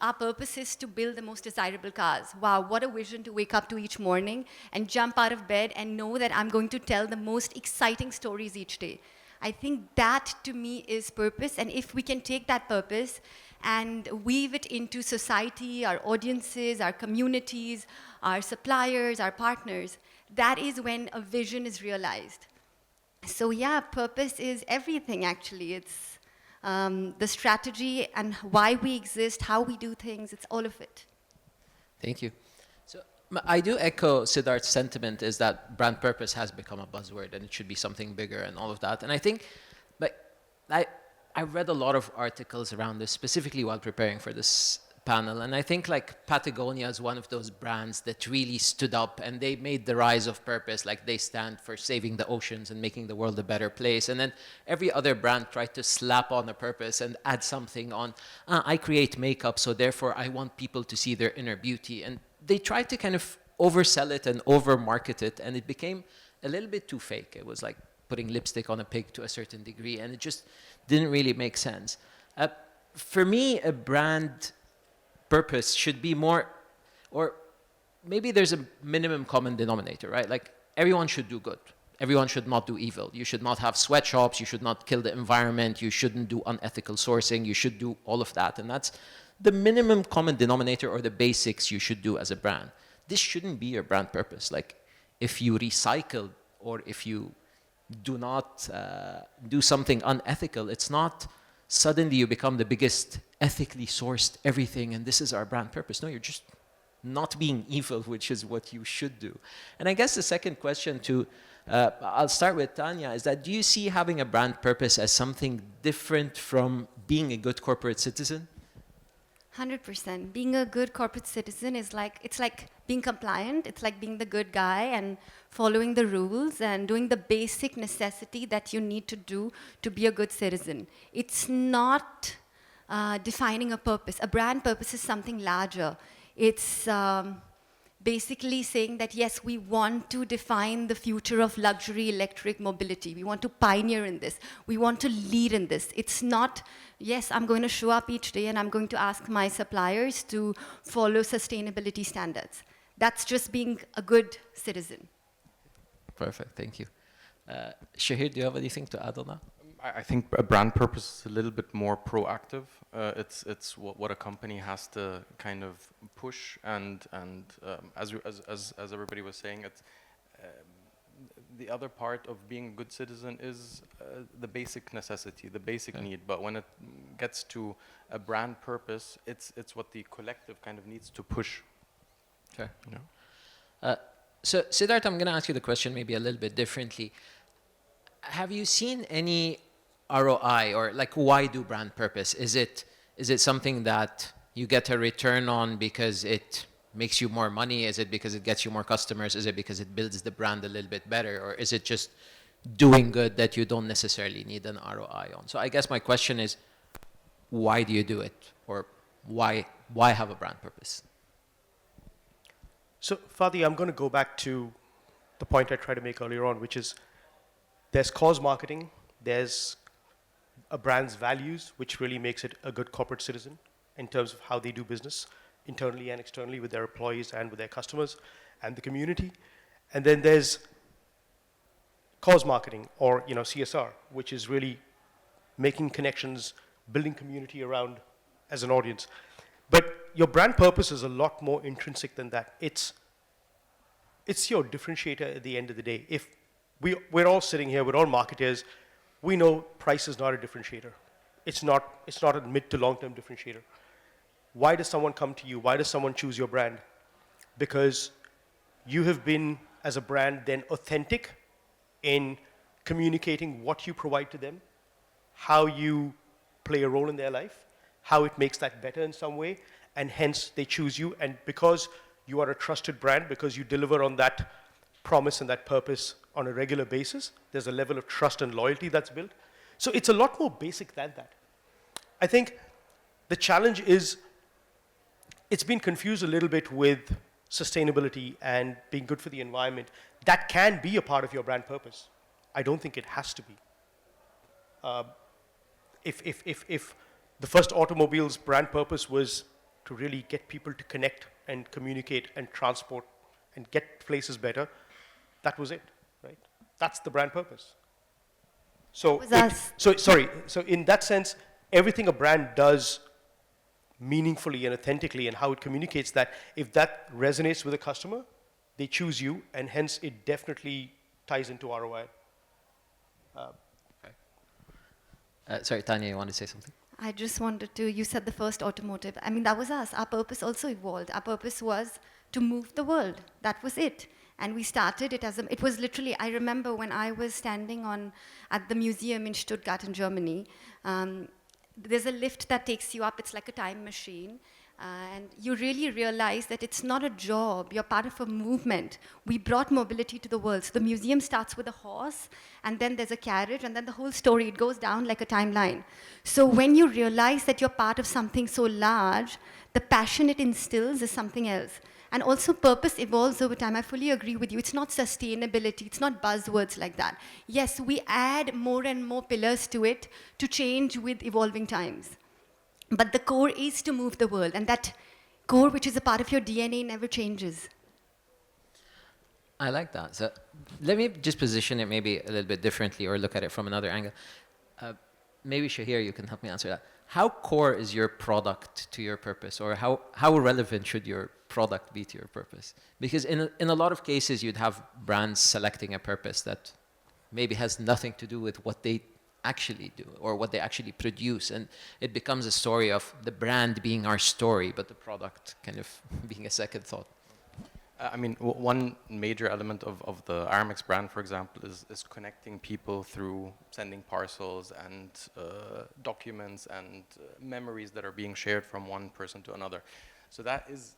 our purpose is to build the most desirable cars. Wow, what a vision to wake up to each morning and jump out of bed and know that I'm going to tell the most exciting stories each day. I think that, to me, is purpose. And if we can take that purpose and weave it into society, our audiences, our communities, our suppliers, our partners, that is when a vision is realized. So yeah, purpose is everything, actually. It's the strategy and why we exist, how we do things, it's all of it. Thank you. So I do echo Siddharth's sentiment is that brand purpose has become a buzzword and it should be something bigger and all of that. And I think, like, I read a lot of articles around this, specifically while preparing for this panel. And I think like Patagonia is one of those brands that really stood up and they made the rise of purpose. Like they stand for saving the oceans and making the world a better place. And then every other brand tried to slap on a purpose and add something on, I create makeup, so therefore I want people to see their inner beauty. And they tried to kind of oversell it and over-market it, and it became a little bit too fake. It was like putting lipstick on a pig to a certain degree, and it just didn't really make sense. For me, a brand purpose should be more, or maybe there's a minimum common denominator, right? Like everyone should do good. Everyone should not do evil. You should not have sweatshops. You should not kill the environment. You shouldn't do unethical sourcing. You should do all of that. And that's the minimum common denominator or the basics you should do as a brand. This shouldn't be your brand purpose. Like if you recycle or if you do not do something unethical, it's not suddenly you become the biggest ethically sourced everything and this is our brand purpose. No, you're just not being evil, which is what you should do. And I guess the second question I'll start with Tanya, is that do you see having a brand purpose as something different from being a good corporate citizen? 100%. Being a good corporate citizen is it's like being compliant. It's like being the good guy and following the rules and doing the basic necessity that you need to do to be a good citizen. It's not defining a purpose. A brand purpose is something larger. It's basically saying that, yes, we want to define the future of luxury electric mobility. We want to pioneer in this. We want to lead in this. It's not, yes, I'm going to show up each day and I'm going to ask my suppliers to follow sustainability standards. That's just being a good citizen. Perfect, thank you. Shahir, do you have anything to add on that? I think a brand purpose is a little bit more proactive. It's what a company has to kind of push, and as everybody was saying, it's the other part of being a good citizen is the basic necessity, the basic need. But when it gets to a brand purpose, it's what the collective kind of needs to push. Okay. You know? So Siddharth, I'm going to ask you the question maybe a little bit differently. Have you seen any ROI, or like why do brand purpose? Is it something that you get a return on because it makes you more money? Is it because it gets you more customers? Is it because it builds the brand a little bit better? Or is it just doing good that you don't necessarily need an ROI on? So I guess my question is, why do you do it? Or why have a brand purpose? So Fadi, I'm going to go back to the point I tried to make earlier on, which is there's cause marketing, there's a brand's values, which really makes it a good corporate citizen in terms of how they do business internally and externally with their employees and with their customers and the community. And then there's cause marketing, or CSR, which is really making connections, building community around as an audience. But your brand purpose is a lot more intrinsic than that. It's your differentiator at the end of the day. If we're all sitting here, we're all marketers, we know price is not a differentiator. It's not a mid to long-term differentiator. Why does someone come to you? Why does someone choose your brand? Because you have been, as a brand, then authentic in communicating what you provide to them, how you play a role in their life, how it makes that better in some way, and hence they choose you. And because you are a trusted brand, because you deliver on that promise and that purpose on a regular basis, there's a level of trust and loyalty that's built. So it's a lot more basic than that. I think the challenge is it's been confused a little bit with sustainability and being good for the environment. That can be a part of your brand purpose. I don't think it has to be. If the first automobile's brand purpose was to really get people to connect and communicate and transport and get places better, that was it, right? That's the brand purpose. So, so in that sense, everything a brand does meaningfully and authentically and how it communicates that, if that resonates with a customer, they choose you, and hence it definitely ties into ROI. Sorry, Tanya, you want to say something? I just wanted to, you said the first automotive. I mean, that was us. Our purpose also evolved. Our purpose was to move the world. That was it. And we started it as it was literally, I remember when I was standing at the museum in Stuttgart in Germany, there's a lift that takes you up. It's like a time machine. And you really realize that it's not a job, you're part of a movement. We brought mobility to the world. So the museum starts with a horse, and then there's a carriage, and then the whole story, it goes down like a timeline. So when you realize that you're part of something so large, the passion it instills is something else. And also purpose evolves over time. I fully agree with you. It's not sustainability, it's not buzzwords like that. Yes, we add more and more pillars to it to change with evolving times. But the core is to move the world, and that core, which is a part of your DNA, never changes. I like that. So let me just position it maybe a little bit differently or look at it from another angle. Maybe Shahir, you can help me answer that. How core is your product to your purpose, or how relevant should your product be to your purpose? Because in a lot of cases, you'd have brands selecting a purpose that maybe has nothing to do with what they actually do or what they actually produce, and it becomes a story of the brand being our story, but the product kind of being a second thought. I mean, one major element of the Aramex brand, for example, is connecting people through sending parcels and documents and memories that are being shared from one person to another. So that is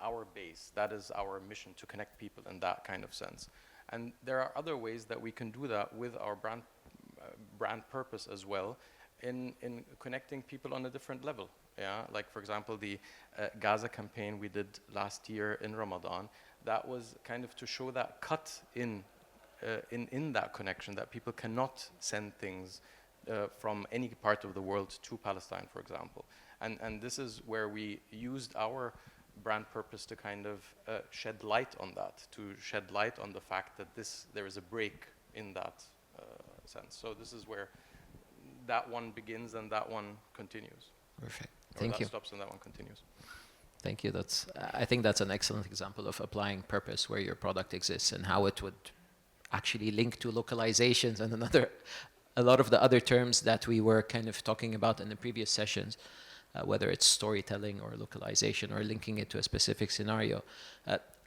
our base. That is our mission, to connect people in that kind of sense. And there are other ways that we can do that with our brand purpose as well, in connecting people on a different level. Yeah, like for example, the Gaza campaign we did last year in Ramadan, that was kind of to show that cut in that connection, that people cannot send things from any part of the world to Palestine, for example. And this is where we used our brand purpose to kind of shed light on that, to shed light on the fact that there is a break in that sense. So this is where that one begins and that one continues. Perfect. Or Thank that you. Stops and that one continues. Thank you. I think that's an excellent example of applying purpose where your product exists and how it would actually link to localizations and a lot of the other terms that we were kind of talking about in the previous sessions, whether it's storytelling or localization or linking it to a specific scenario.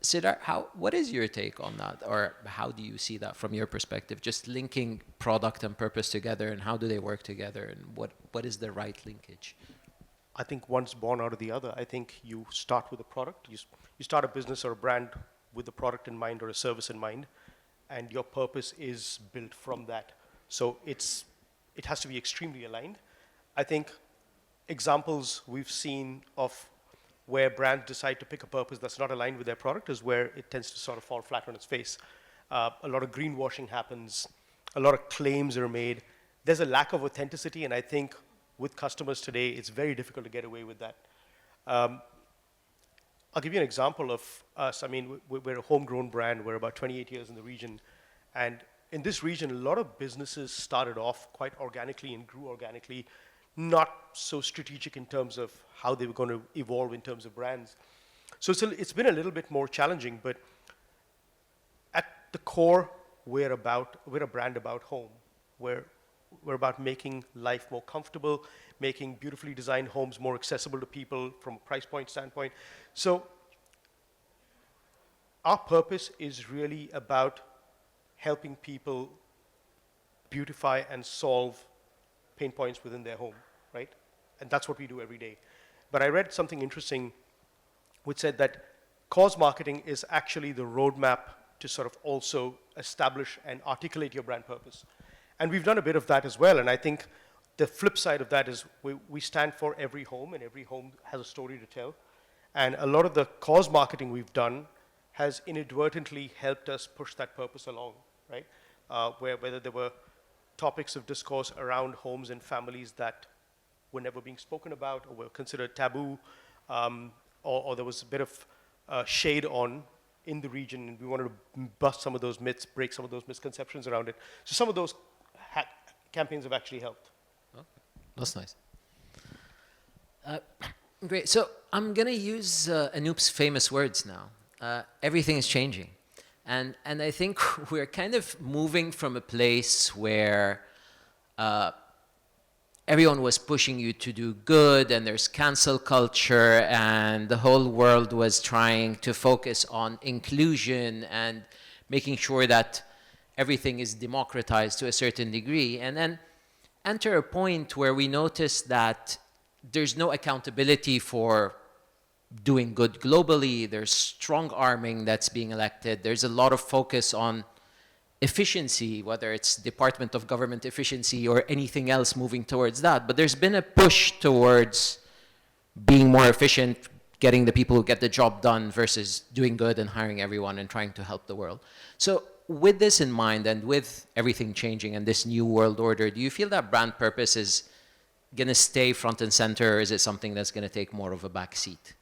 Siddhar, what is your take on that, or how do you see that from your perspective? Just linking product and purpose together, and how do they work together, and what is the right linkage? I think one's born out of the other. I think you start with a product. You start a business or a brand with the product in mind or a service in mind, and your purpose is built from that. So it has to be extremely aligned. I think examples we've seen of where brands decide to pick a purpose that's not aligned with their product is where it tends to sort of fall flat on its face. A lot of greenwashing happens. A lot of claims are made. There's a lack of authenticity, and I think with customers today, it's very difficult to get away with that. I'll give you an example of us. I mean, we're a homegrown brand. We're about 28 years in the region. And in this region, a lot of businesses started off quite organically and grew organically, not so strategic in terms of how they were going to evolve in terms of brands. So it's been a little bit more challenging, but at the core, we're a brand about home. We're about making life more comfortable, making beautifully designed homes more accessible to people from a price point standpoint. So our purpose is really about helping people beautify and solve pain points within their home, right? And that's what we do every day. But I read something interesting which said that cause marketing is actually the roadmap to sort of also establish and articulate your brand purpose. And we've done a bit of that as well. And I think the flip side of that is we stand for every home, and every home has a story to tell. And a lot of the cause marketing we've done has inadvertently helped us push that purpose along, right? Whether there were topics of discourse around homes and families that were never being spoken about or were considered taboo, or there was a bit of shade on in the region, and we wanted to bust some of those myths, break some of those misconceptions around it. So some of those campaigns have actually helped. Okay. That's nice. Great. So I'm going to use Anoop's famous words now. Everything is changing. And I think we're kind of moving from a place where everyone was pushing you to do good, and there's cancel culture, and the whole world was trying to focus on inclusion and making sure that everything is democratized to a certain degree. And then enter a point where we notice that there's no accountability for doing good globally. There's strong arming that's being elected. There's a lot of focus on efficiency, whether it's Department of Government efficiency or anything else moving towards that. But there's been a push towards being more efficient, getting the people who get the job done versus doing good and hiring everyone and trying to help the world. So with this in mind, and with everything changing and this new world order, do you feel that brand purpose is going to stay front and center, or is it something that's going to take more of a back seat?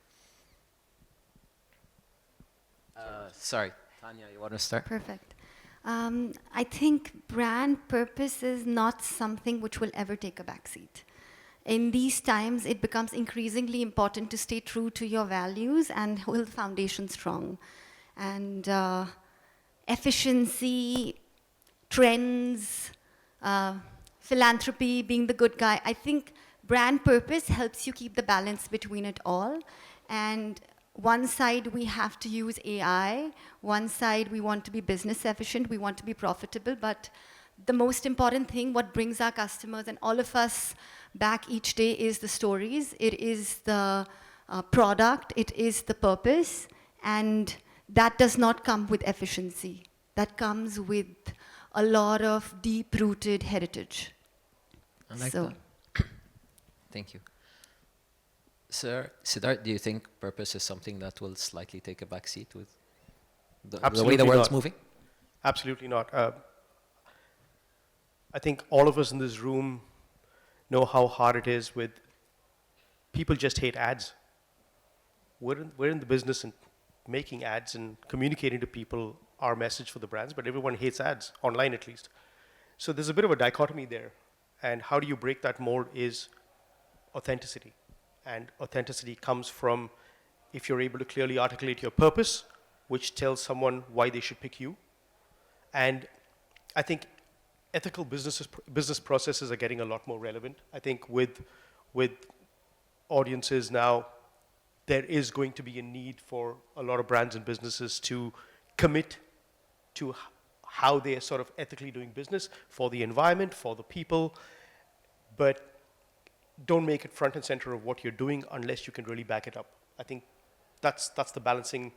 Sorry, Tanya, you want to start? Perfect. I think brand purpose is not something which will ever take a backseat. In these times, it becomes increasingly important to stay true to your values and hold the foundation strong. And efficiency, trends, philanthropy, being the good guy, I think brand purpose helps you keep the balance between it all. And one side we have to use AI, one side we want to be business efficient, we want to be profitable, but the most important thing, what brings our customers and all of us back each day, is the stories, it is the product, it is the purpose, and that does not come with efficiency. That comes with a lot of deep-rooted heritage. I like that. Thank you. Sir, Siddharth, do you think purpose is something that will slightly take a back seat with the way the world's moving? Absolutely not. I think all of us in this room know how hard it is with people just hate ads. We're in the business and making ads and communicating to people our message for the brands, but everyone hates ads, online at least. So there's a bit of a dichotomy there. And how do you break that mold is authenticity. And authenticity comes from if you're able to clearly articulate your purpose, which tells someone why they should pick you. And I think ethical business processes are getting a lot more relevant. I think with audiences now, there is going to be a need for a lot of brands and businesses to commit to how they are sort of ethically doing business for the environment, for the people, but don't make it front and center of what you're doing unless you can really back it up. I think that's the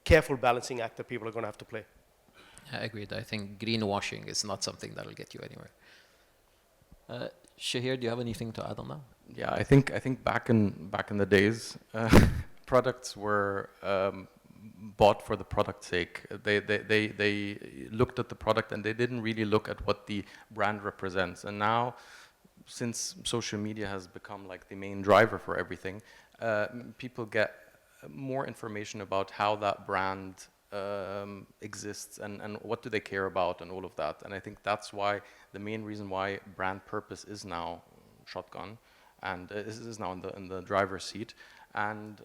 careful balancing act that people are going to have to play. I agreed. I think greenwashing is not something that'll get you anywhere. Shahir, do you have anything to add on that? Yeah, I think back in the days, products were bought for the product's sake. They looked at the product and they didn't really look at what the brand represents. And now, since social media has become like the main driver for everything, people get more information about how that brand exists and what do they care about and all of that. And I think that's why the main reason why brand purpose is now shotgun, and this is now in the driver's seat, and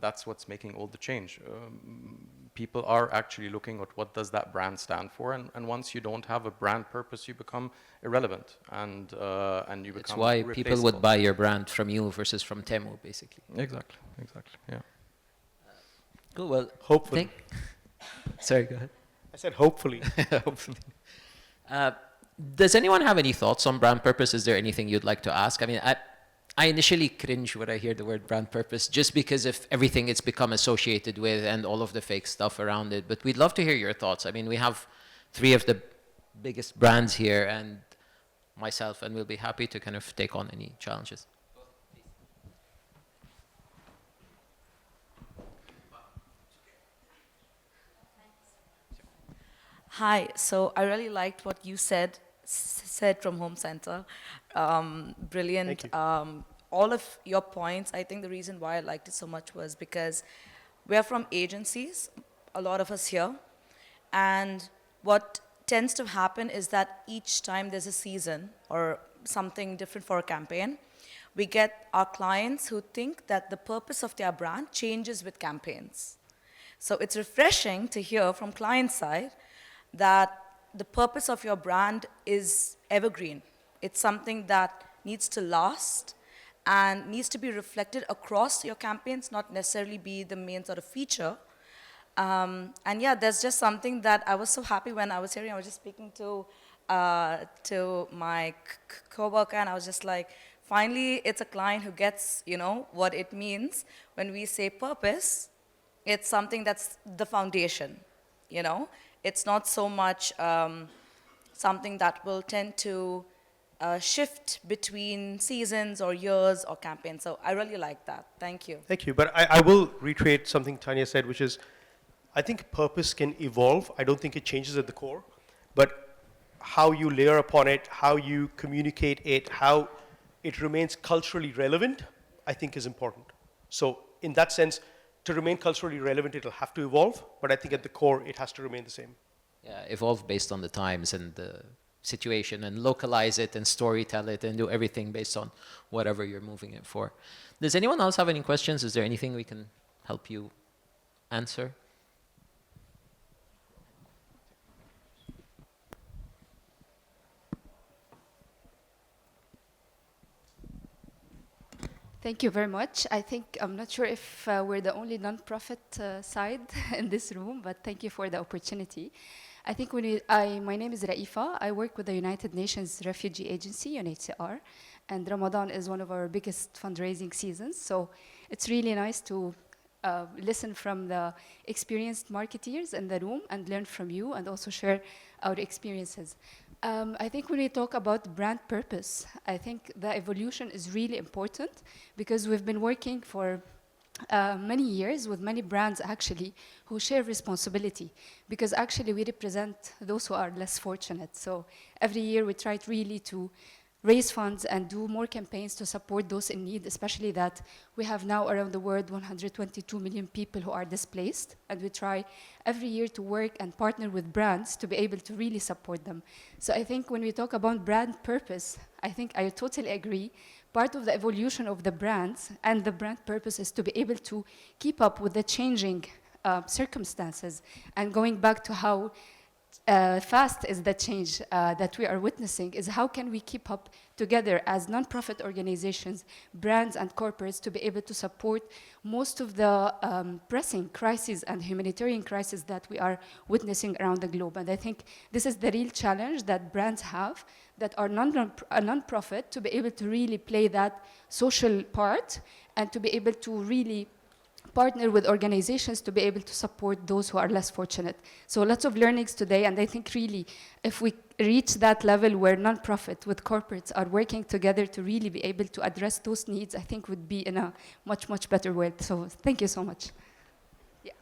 that's what's making all the change. People are actually looking at what does that brand stand for, and once you don't have a brand purpose, you become irrelevant, and you become It's why people would buy your brand from you versus from Temu, basically. Exactly, yeah. Cool, well, hopefully. Sorry, go ahead. I said hopefully. Hopefully. Does anyone have any thoughts on brand purpose? Is there anything you'd like to ask? I mean, I initially cringe when I hear the word brand purpose, just because of everything it's become associated with and all of the fake stuff around it. But we'd love to hear your thoughts. I mean, we have 3 of the biggest brands here and myself, and we'll be happy to kind of take on any challenges. Hi, so I really liked what you said from Home Center. Brilliant. All of your points, I think the reason why I liked it so much was because we're from agencies, a lot of us here, and what tends to happen is that each time there's a season or something different for a campaign, we get our clients who think that the purpose of their brand changes with campaigns. So it's refreshing to hear from client side that the purpose of your brand is evergreen. It's something that needs to last and needs to be reflected across your campaigns, not necessarily be the main sort of feature. And yeah, there's just something that I was so happy when I was hearing. I was just speaking to my coworker, and I was just like, finally, it's a client who gets, you know, what it means when we say purpose. It's something that's the foundation, you know. It's not so much something that will tend to shift between seasons or years or campaigns. So I really like that. Thank you. Thank you. But I will reiterate something Tanya said, which is, I think purpose can evolve. I don't think it changes at the core. But how you layer upon it, how you communicate it, how it remains culturally relevant, I think is important. So in that sense, to remain culturally relevant, it'll have to evolve, but I think at the core, it has to remain the same. Yeah, evolve based on the times and the situation, and localize it and storytell it and do everything based on whatever you're moving it for. Does anyone else have any questions? Is there anything we can help you answer? Thank you very much. I think, I'm not sure if we're the only non-profit side in this room, but thank you for the opportunity. I think my name is Raifa. I work with the United Nations Refugee Agency, UNHCR, and Ramadan is one of our biggest fundraising seasons. So it's really nice to listen from the experienced marketeers in the room and learn from you and also share our experiences. I think when we talk about brand purpose, I think the evolution is really important because we've been working for many years with many brands actually who share responsibility, because actually we represent those who are less fortunate. So every year we try really to raise funds and do more campaigns to support those in need, especially that we have now around the world 122 million people who are displaced, and we try every year to work and partner with brands to be able to really support them. So I think when we talk about brand purpose, I think I totally agree. Part of the evolution of the brands and the brand purpose is to be able to keep up with the changing circumstances, and going back to how fast is the change that we are witnessing, is how can we keep up together as non-profit organizations, brands and corporates to be able to support most of the pressing crises and humanitarian crises that we are witnessing around the globe. And I think this is the real challenge that brands have that are non-profit, to be able to really play that social part and to be able to really partner with organizations to be able to support those who are less fortunate. So lots of learnings today, and I think really if we reach that level where non-profit with corporates are working together to really be able to address those needs, I think would be in a much, much better world. So thank you so much. Yeah.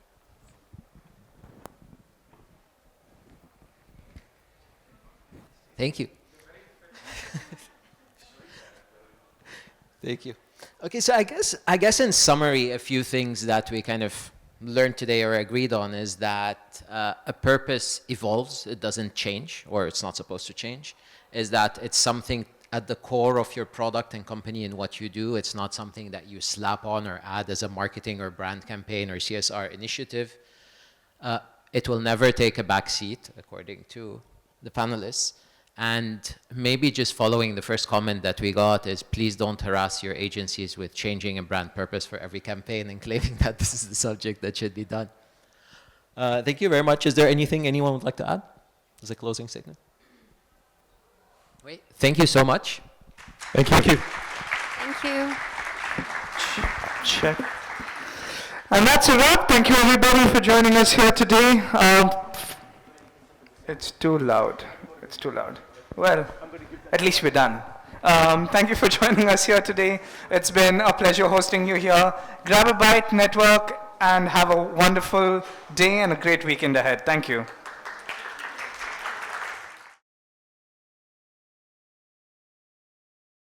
Thank you. Thank you. Okay, so I guess in summary, a few things that we kind of learned today or agreed on is that a purpose evolves, it doesn't change, or it's not supposed to change, is that it's something at the core of your product and company and what you do. It's not something that you slap on or add as a marketing or brand campaign or CSR initiative. It will never take a back seat, according to the panelists. And maybe just following the first comment that we got is, please don't harass your agencies with changing a brand purpose for every campaign and claiming that this is the subject that should be done. Thank you very much. Is there anything anyone would like to add as a closing statement? Wait, thank you so much. Thank you. Thank you. Thank you. Check. And that's a wrap. Thank you everybody for joining us here today. It's too loud. It's too loud. Well, at least we're done. Thank you for joining us here today. It's been a pleasure hosting you here. Grab a bite, network, and have a wonderful day and a great weekend ahead. Thank you.